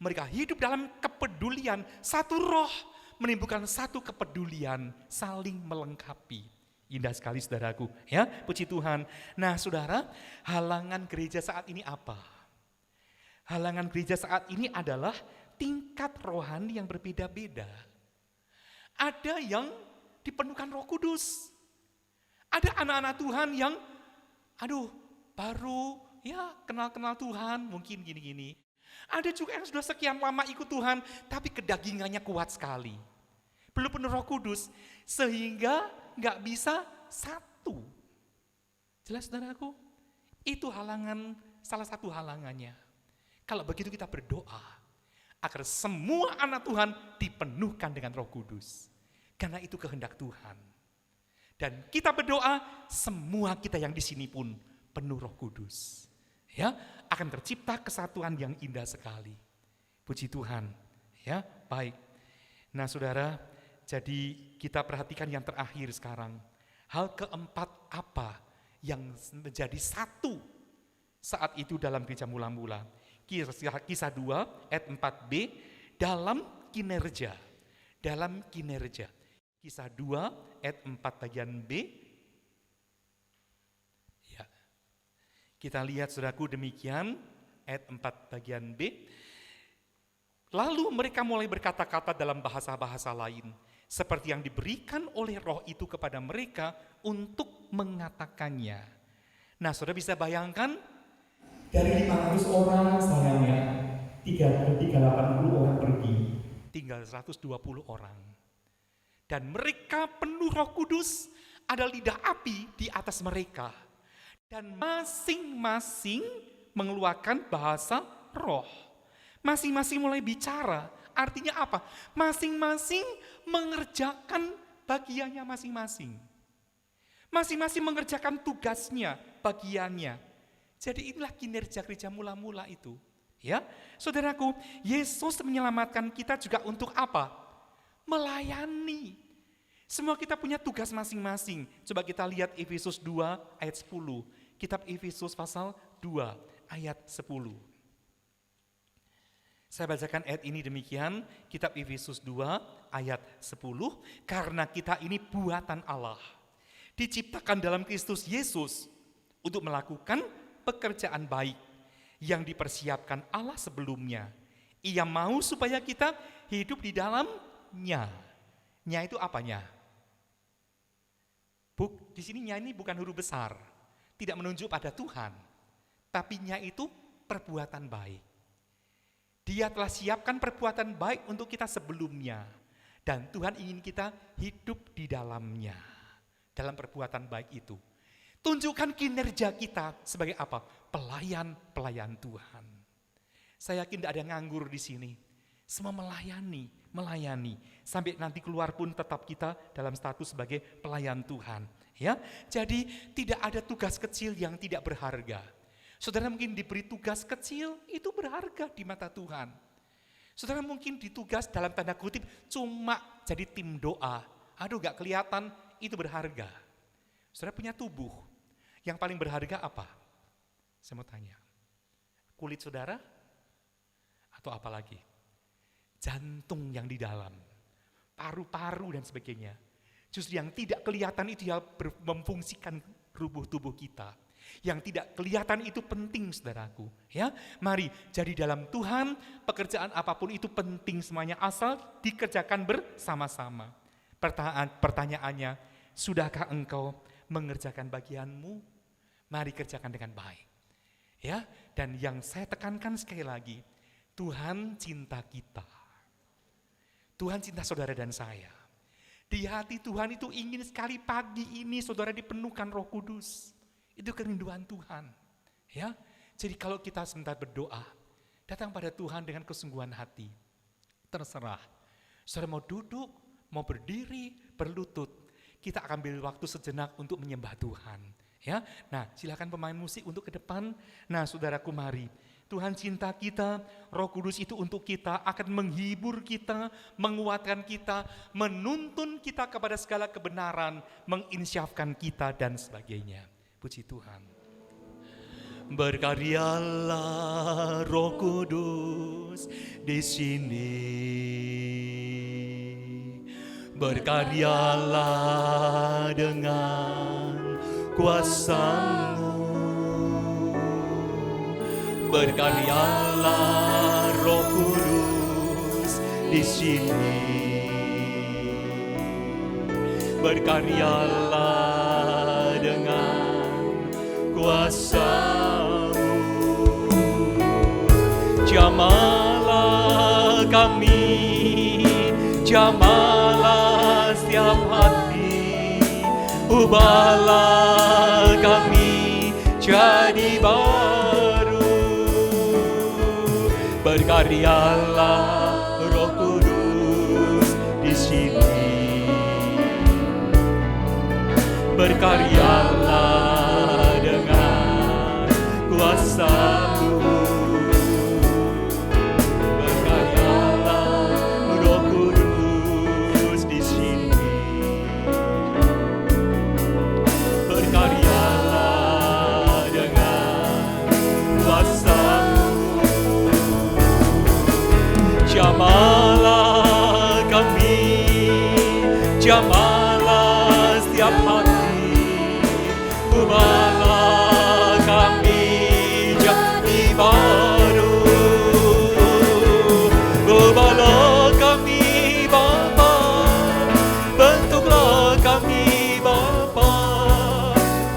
[SPEAKER 3] Mereka hidup dalam kepedulian. Satu roh menimbulkan satu kepedulian. Saling melengkapi. Indah sekali saudaraku. Ya, puji Tuhan. Nah saudara, halangan gereja saat ini apa? Halangan gereja saat ini adalah tingkat rohani yang berbeda-beda. Ada yang dipenuhkan Roh Kudus. Ada anak-anak Tuhan yang, baru ya kenal-kenal Tuhan, mungkin gini-gini. Ada juga yang sudah sekian lama ikut Tuhan, tapi kedagingannya kuat sekali. Belum penuh Roh Kudus, sehingga nggak bisa satu. Jelas saudaraku? Itu salah satu halangannya. Kalau begitu kita berdoa agar semua anak Tuhan dipenuhkan dengan Roh Kudus. Karena itu kehendak Tuhan. Dan kita berdoa semua kita yang di sini pun penuh Roh Kudus. Ya, akan tercipta kesatuan yang indah sekali. Puji Tuhan. Ya, baik. Nah, Saudara, Jadi kita perhatikan yang terakhir sekarang. Hal keempat apa yang menjadi satu saat itu dalam gereja mula-mula? Kisah 2 ayat 4b, dalam kinerja. Dalam kinerja. Kisah 2 ayat 4 bagian B. Ya. Kita lihat saudaraku demikian, ayat 4 bagian B. Lalu mereka mulai berkata-kata dalam bahasa-bahasa lain, seperti yang diberikan oleh Roh itu kepada mereka untuk mengatakannya. Nah, saudara bisa bayangkan,
[SPEAKER 4] dari 500 orang sayangnya 380 orang pergi.
[SPEAKER 3] tinggal 120 orang. Dan mereka penuh Roh Kudus, ada lidah api di atas mereka. Dan masing-masing mengeluarkan bahasa roh. Masing-masing mulai bicara. Artinya apa? Masing-masing mengerjakan bagiannya masing-masing. Masing-masing mengerjakan tugasnya, bagiannya. Jadi inilah kinerja gereja mula-mula itu. Ya, saudaraku, Yesus menyelamatkan kita juga untuk apa? Melayani. Semua kita punya tugas masing-masing. Coba kita lihat Efesus 2 ayat 10. Kitab Efesus pasal 2 ayat 10. Saya bacakan ayat ini demikian, kitab Efesus 2 ayat 10, karena kita ini buatan Allah, diciptakan dalam Kristus Yesus untuk melakukan pekerjaan baik yang dipersiapkan Allah sebelumnya. Ia mau supaya kita hidup di dalamnya. Nya itu apanya? Di sini nya ini bukan huruf besar, tidak menunjuk pada Tuhan, tapi nya itu perbuatan baik. Dia telah siapkan perbuatan baik untuk kita sebelumnya. Dan Tuhan ingin kita hidup di dalamnya. Dalam perbuatan baik itu. Tunjukkan kinerja kita sebagai apa? Pelayan Tuhan. Saya yakin tidak ada yang nganggur di sini. Semua melayani. Sampai nanti keluar pun tetap kita dalam status sebagai pelayan Tuhan. Ya, jadi tidak ada tugas kecil yang tidak berharga. Saudara mungkin diberi tugas kecil, itu berharga di mata Tuhan. Saudara mungkin ditugas dalam tanda kutip cuma jadi tim doa. Aduh gak kelihatan, itu berharga. Saudara punya tubuh, yang paling berharga apa? Saya mau tanya, kulit saudara? Atau apa lagi? Jantung yang di dalam, paru-paru dan sebagainya. Justru yang tidak kelihatan itu yang memfungsikan tubuh kita. Yang tidak kelihatan itu penting saudaraku. Ya, mari jadi dalam Tuhan pekerjaan apapun itu penting semuanya asal dikerjakan bersama-sama. Pertanyaannya, sudahkah engkau mengerjakan bagianmu? Mari kerjakan dengan baik. Ya, dan yang saya tekankan sekali lagi, Tuhan cinta kita. Tuhan cinta saudara dan saya. Di hati Tuhan itu ingin sekali pagi ini saudara dipenuhkan Roh Kudus. Itu kerinduan Tuhan. Ya, jadi kalau kita sebentar berdoa, datang pada Tuhan dengan kesungguhan hati. Terserah. Saudara mau duduk, mau berdiri, berlutut. Kita akan ambil waktu sejenak untuk menyembah Tuhan. Ya, nah silakan pemain musik untuk ke depan. Nah saudaraku mari. Tuhan cinta kita, Roh Kudus itu untuk kita, akan menghibur kita, menguatkan kita, menuntun kita kepada segala kebenaran, menginsyafkan kita dan sebagainya. Puji Tuhan. Berkaryalah Roh Kudus di sini. Berkaryalah dengan kuasa-Mu. Berkaryalah Roh Kudus di sini. Berkaryalah dengan kuasa-Mu. Jamalah kami, jamalah setiap hati, ubahlah kami jadi baru. Berkaryalah Roh Kudus di sini. Berkaryalah dengan kuasa-Mu. Berkaryalah Roh Kudus di sini. ubahlah kami jadi baru. Ubahlah kami Bapa, bentuklah kami Bapa,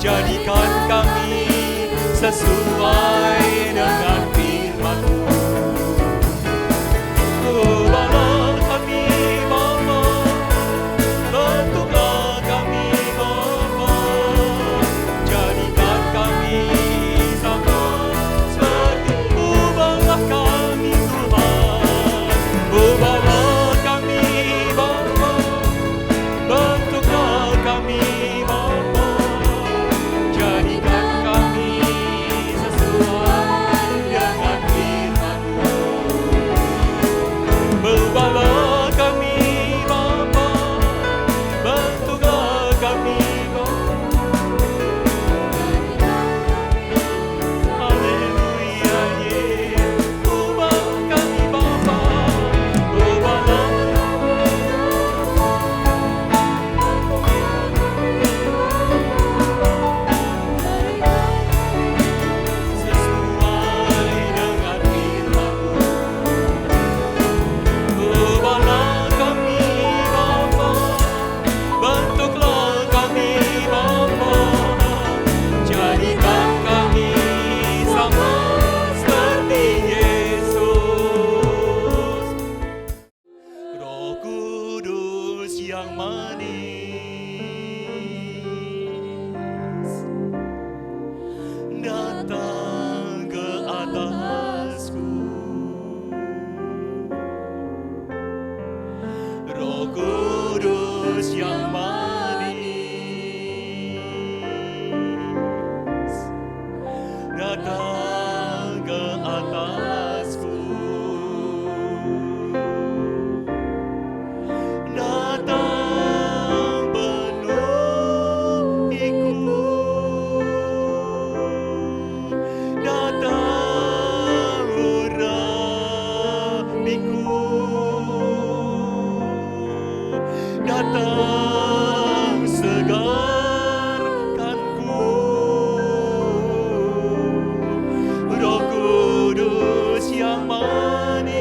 [SPEAKER 3] jadikan kami sesuai dengan firman-Mu. Ubahlah kami Bapa, bentuklah kami Bapa, jadikan kami sama seperti. Ubahlah kami Tuhan, ubahlah kami Bapa, bentuklah kami Bapa, jadikan kami sesuai dengan firman-Mu. Ubahlah kami Bapa, bentuklah kami Bapa. Haleluya, ubah kami Bapa, ubahlah sesuai dengan firman-Mu. Ubahlah kami Bapa, bentuklah kami Bapa, jadikan kami sama seperti Yesus. Roh Kudus yang manis, datang ke atasku. Roh Kudus yang manis, datang ke atasku. Datang penuhiku, datang urapiku, datang segarkanku. Roh Kudus yang manis,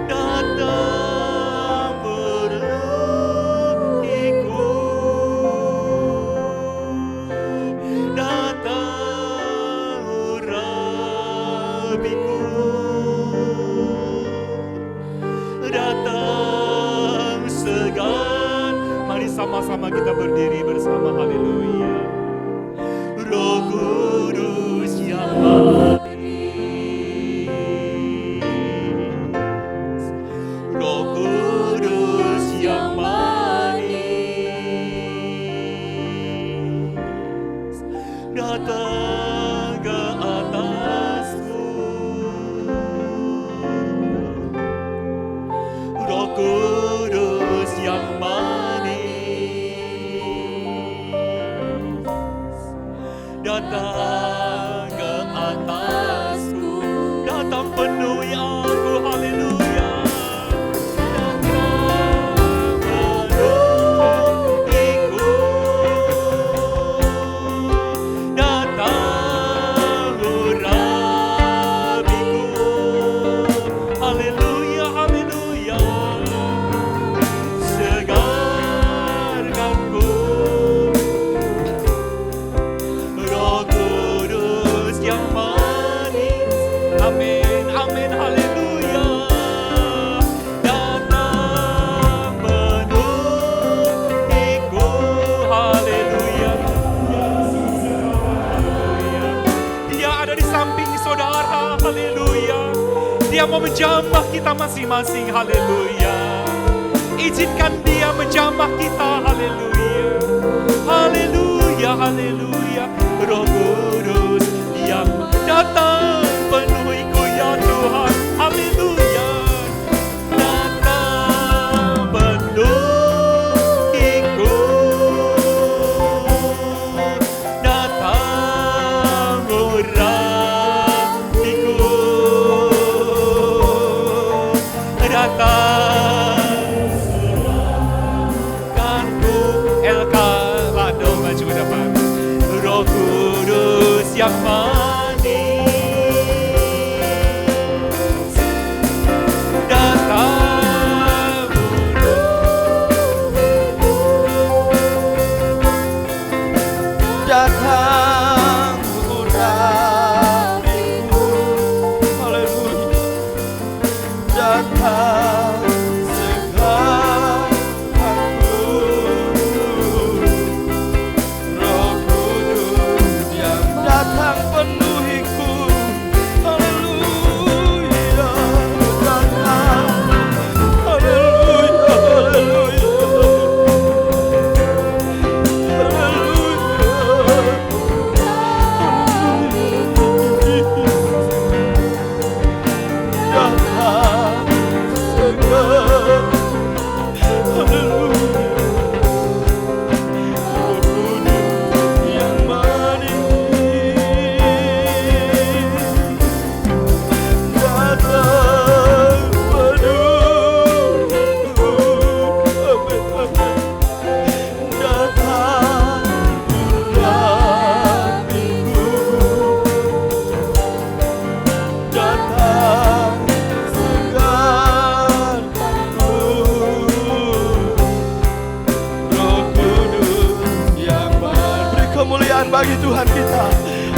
[SPEAKER 3] datang penuhiku, datang urapiku, datang segar. Mari sama-sama kita berdiri bersama, haleluya. Roh Kudus yang manis, Roh Kudus yang manis, datang ke atasku. Roh Kudus yang manis, datang ke atasku, datang penuhi aku, haleluya. Datang penuhiku, datang urapiku, haleluya, haleluya. Segarkanku, Roh Kudus yang manis, amin, amin, haleluya. Datang penuhiku, haleluya. Dia ada di samping saudara, haleluya. Dia mau menjamah kita masing-masing, haleluya. Izinkan dia menjamah kita, haleluya. Haleluya, haleluya. Roh Kudus yang datang penuhiku ya Tuhan, haleluya. Datang penuhiku, datang urapiku, datang segarkanku, yang manis datang urapiku. Haleluya. Datang segarku, Roh Kudus yang datang penuhiku. Haleluya. Datang. Haleluya. Bagi Tuhan kita.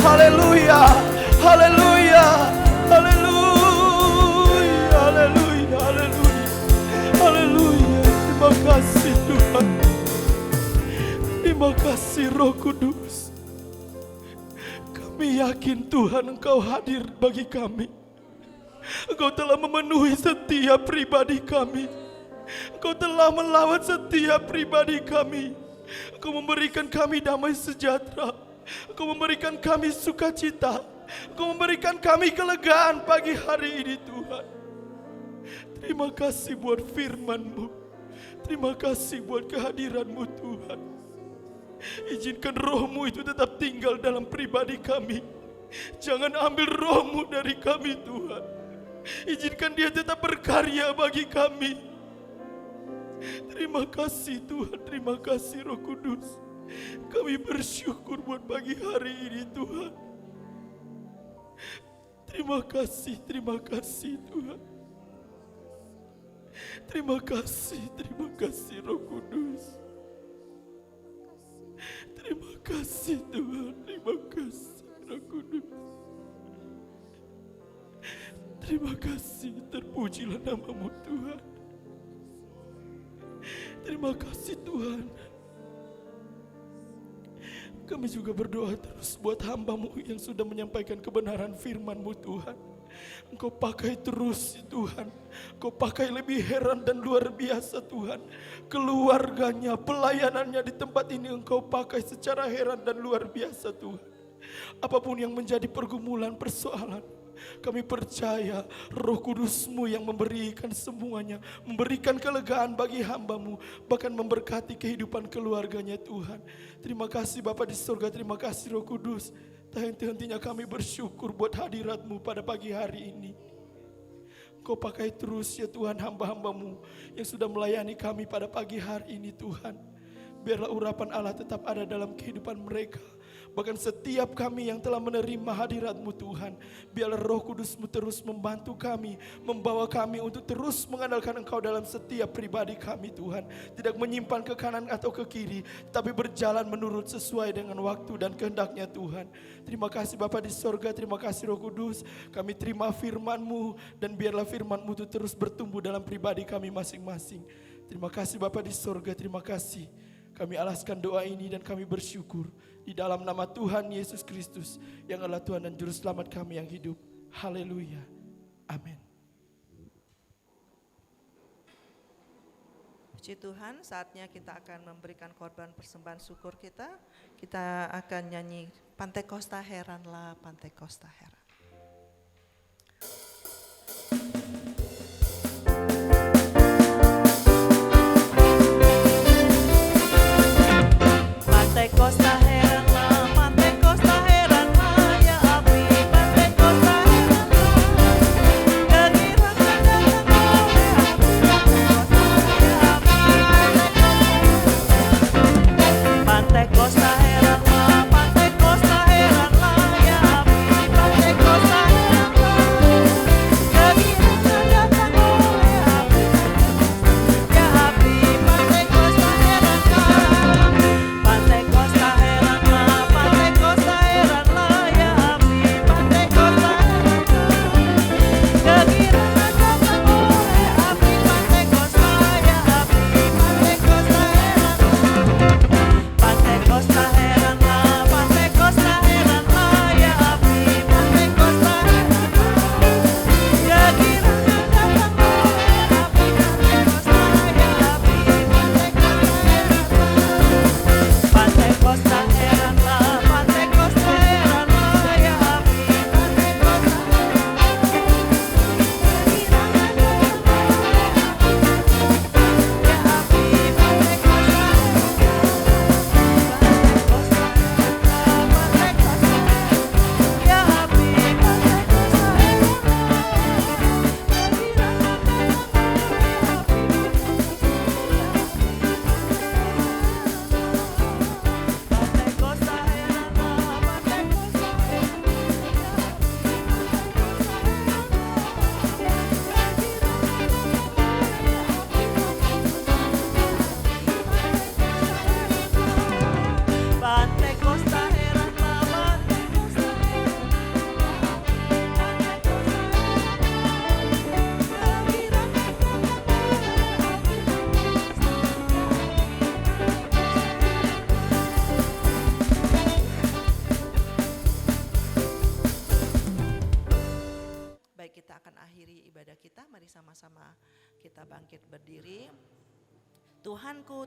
[SPEAKER 3] Haleluya. Haleluya. Haleluya. Haleluya. Haleluya. Haleluya. Terima kasih Tuhan. Terima kasih Roh Kudus. Kami yakin Tuhan Engkau hadir bagi kami. Engkau telah memenuhi setiap pribadi kami. Engkau telah melawat setiap pribadi kami. Engkau memberikan kami damai sejahtera. Engkau memberikan kami sukacita. Engkau memberikan kami kelegaan pagi hari ini Tuhan. Terima kasih buat firman-Mu. Terima kasih buat kehadiran-Mu Tuhan. Izinkan Roh-Mu itu tetap tinggal dalam pribadi kami. Jangan ambil Roh-Mu dari kami Tuhan. Izinkan dia tetap berkarya bagi kami. Terima kasih Tuhan, terima kasih Roh Kudus. Kami bersyukur buat pagi hari ini Tuhan. Terima kasih Tuhan. Terima kasih Roh Kudus. Terima kasih Tuhan, terima kasih Roh Kudus. Terima kasih, terpujilah nama-Mu Tuhan. Terima kasih Tuhan. Kami juga berdoa terus buat hamba-Mu yang sudah menyampaikan kebenaran firman-Mu Tuhan. Engkau pakai terus Tuhan. Engkau pakai lebih heran dan luar biasa Tuhan. Keluarganya, pelayanannya di tempat ini Engkau pakai secara heran dan luar biasa Tuhan. Apapun yang menjadi pergumulan, persoalan, kami percaya Roh Kudus-Mu yang memberikan semuanya, memberikan kelegaan bagi hamba-Mu, bahkan memberkati kehidupan keluarganya Tuhan. Terima kasih Bapa di surga, terima kasih Roh Kudus. Tak henti-hentinya kami bersyukur buat hadirat-Mu pada pagi hari ini. Kau pakai terus ya Tuhan hamba-hamba-Mu yang sudah melayani kami pada pagi hari ini Tuhan. Biarlah urapan Allah tetap ada dalam kehidupan mereka. Bahkan setiap kami yang telah menerima hadirat-Mu Tuhan, biarlah Roh Kudus-Mu terus membantu kami, membawa kami untuk terus mengandalkan Engkau dalam setiap pribadi kami Tuhan. Tidak menyimpan ke kanan atau ke kiri, tapi berjalan menurut sesuai dengan waktu dan kehendak-Nya Tuhan. Terima kasih Bapa di sorga, terima kasih Roh Kudus. Kami terima firman-Mu dan biarlah firman-Mu itu terus bertumbuh dalam pribadi kami masing-masing. Terima kasih Bapa di sorga, terima kasih. Kami alaskan doa ini dan kami bersyukur di dalam nama Tuhan Yesus Kristus yang adalah Tuhan dan Juru Selamat kami yang hidup. Haleluya. Amin.
[SPEAKER 1] Puji Tuhan, saatnya kita akan memberikan korban persembahan syukur kita. Kita akan nyanyi Pantekosta heranlah, Pantekosta heran. Pantekosta heranlah, Pantekosta heranlah, ya api Pantekosta heranlah. Kegirakan datang oleh api Pantekosta, ya api Pantekosta heranlah, ya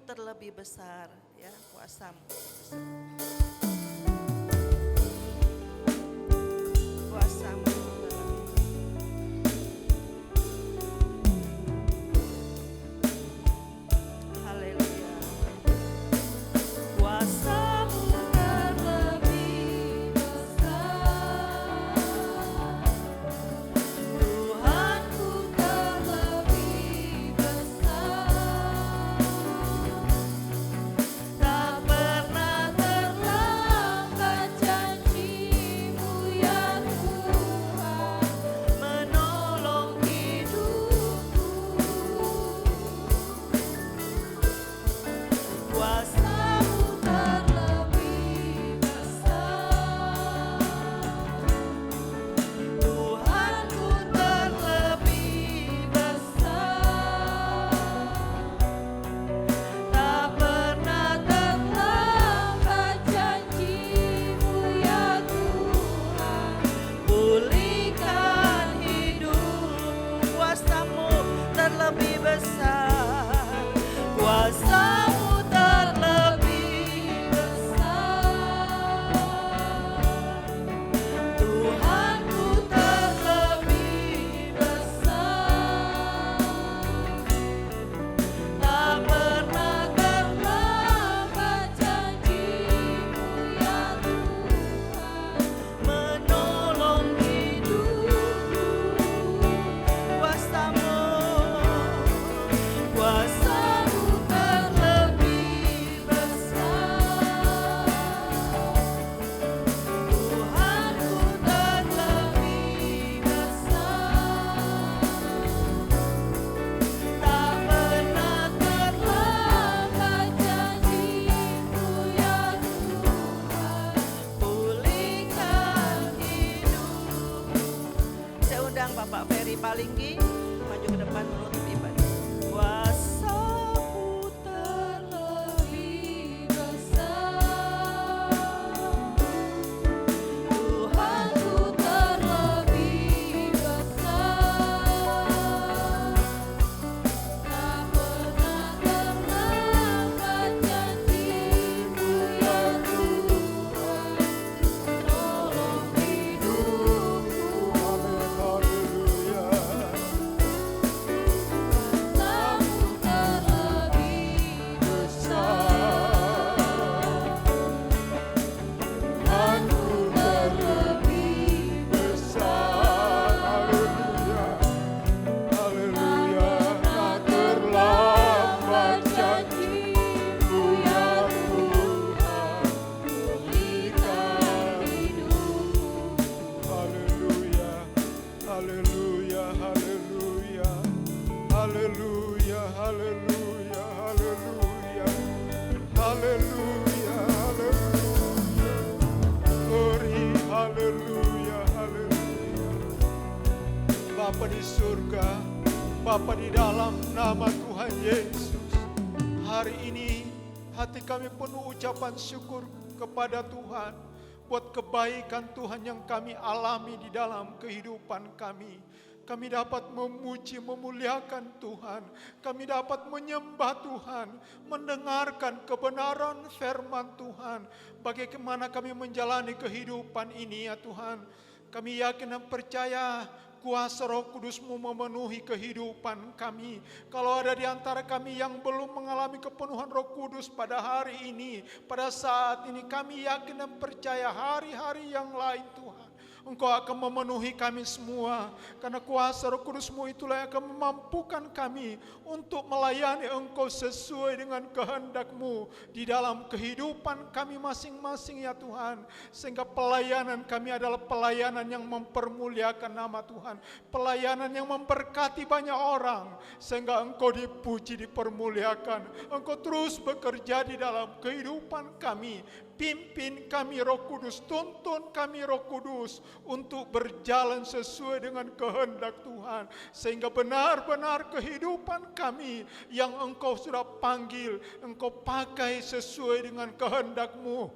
[SPEAKER 1] terlebih besar, ya, kuasa-Mu besar. Kuasa-Mu Bapak Ferry Palinggi maju ke depan menutup ibadah. Kuasa-Mu terlebih besar, Tuhanku terlebih besar, tak pernah terlambat janji-Mu ya Tuhan, tolong hidupku.
[SPEAKER 5] Bapa di surga, Bapa di dalam nama Tuhan Yesus, hari ini hati kami penuh ucapan syukur kepada Tuhan buat kebaikan Tuhan yang kami alami di dalam kehidupan kami. Kami dapat memuji, memuliakan Tuhan. Kami dapat menyembah Tuhan, mendengarkan kebenaran firman Tuhan. Bagaimana kami menjalani kehidupan ini ya Tuhan. Kami yakin dan percaya kuasa Roh Kudus-Mu memenuhi kehidupan kami. Kalau ada di antara kami yang belum mengalami kepenuhan Roh Kudus pada hari ini, pada saat ini, kami yakin dan percaya hari-hari yang lain Tuhan, Engkau akan memenuhi kami semua. Karena kuasa Roh Kudus-Mu itulah yang akan memampukan kami untuk melayani Engkau sesuai dengan kehendak-Mu di dalam kehidupan kami masing-masing ya Tuhan. Sehingga pelayanan kami adalah pelayanan yang mempermuliakan nama Tuhan. Pelayanan yang memberkati banyak orang. Sehingga Engkau dipuji, dipermuliakan. Engkau terus bekerja di dalam kehidupan kami. Pimpin kami Roh Kudus, tuntun kami Roh Kudus untuk berjalan sesuai dengan kehendak Tuhan. Sehingga benar-benar kehidupan kami yang Engkau sudah panggil, Engkau pakai sesuai dengan kehendak-Mu,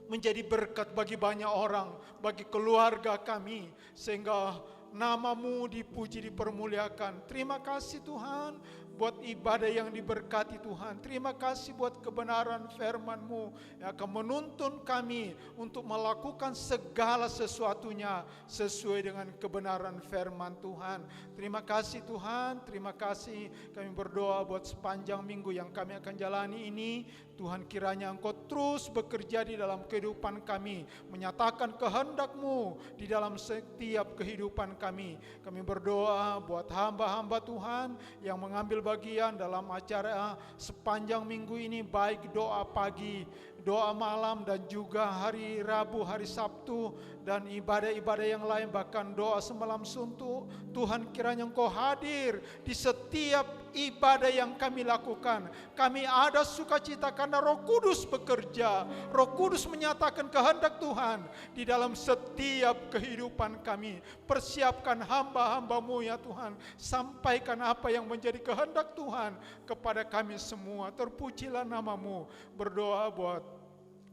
[SPEAKER 5] menjadi berkat bagi banyak orang, bagi keluarga kami, sehingga nama-Mu dipuji, dipermuliakan. Terima kasih Tuhan, buat ibadah yang diberkati Tuhan. Terima kasih buat kebenaran firman-Mu yang akan menuntun kami untuk melakukan segala sesuatunya sesuai dengan kebenaran firman Tuhan. Terima kasih Tuhan, terima kasih. Kami berdoa buat sepanjang minggu yang kami akan jalani ini. Tuhan, kiranya Engkau terus bekerja di dalam kehidupan kami, menyatakan kehendak-Mu di dalam setiap kehidupan kami. Kami berdoa buat hamba-hamba Tuhan yang mengambil bagian dalam acara sepanjang minggu ini, baik doa pagi, doa malam, dan juga hari Rabu, hari Sabtu, dan ibadah-ibadah yang lain, bahkan doa semalam suntuk. Tuhan, kiranya Engkau hadir di setiap ibadah yang kami lakukan. Kami ada sukacita karena Roh Kudus bekerja. Roh Kudus menyatakan kehendak Tuhan di dalam setiap kehidupan kami. Persiapkan hamba-hamba-Mu ya Tuhan. Sampaikan apa yang menjadi kehendak Tuhan kepada kami semua. Terpujilah nama-Mu. Berdoa buat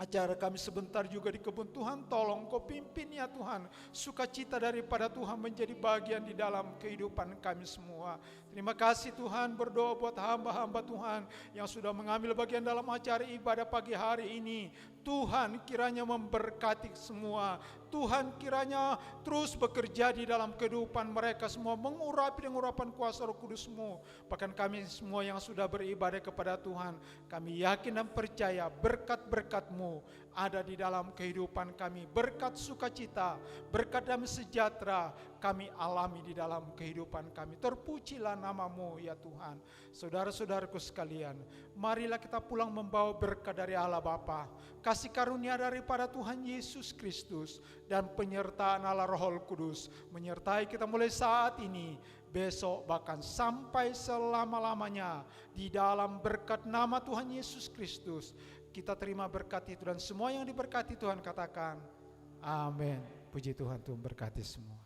[SPEAKER 5] acara kami sebentar juga di kebun Tuhan, tolong Kau pimpin ya Tuhan. Sukacita daripada Tuhan menjadi bagian di dalam kehidupan kami semua. Terima kasih Tuhan, berdoa buat hamba-hamba Tuhan yang sudah mengambil bagian dalam acara ibadah pagi hari ini. Tuhan, kiranya memberkati semua. Tuhan, kiranya terus bekerja di dalam kehidupan mereka semua, mengurapi dengan urapan kuasa Roh Kudus-Mu. Bahkan kami semua yang sudah beribadah kepada Tuhan, kami yakin dan percaya berkat-berkat-Mu ada di dalam kehidupan kami. Berkat sukacita, berkat damai sejahtera kami alami di dalam kehidupan kami. Terpujilah nama-Mu ya Tuhan. Saudara-saudaraku sekalian, marilah kita pulang membawa berkat dari Allah Bapa, kasih karunia daripada Tuhan Yesus Kristus, dan penyertaan Allah Roh Kudus menyertai kita mulai saat ini, besok, bahkan sampai selama-lamanya. Di dalam berkat nama Tuhan Yesus Kristus kita terima berkat itu, dan semua yang diberkati Tuhan katakan amin. Puji Tuhan, Tuhan berkati semua.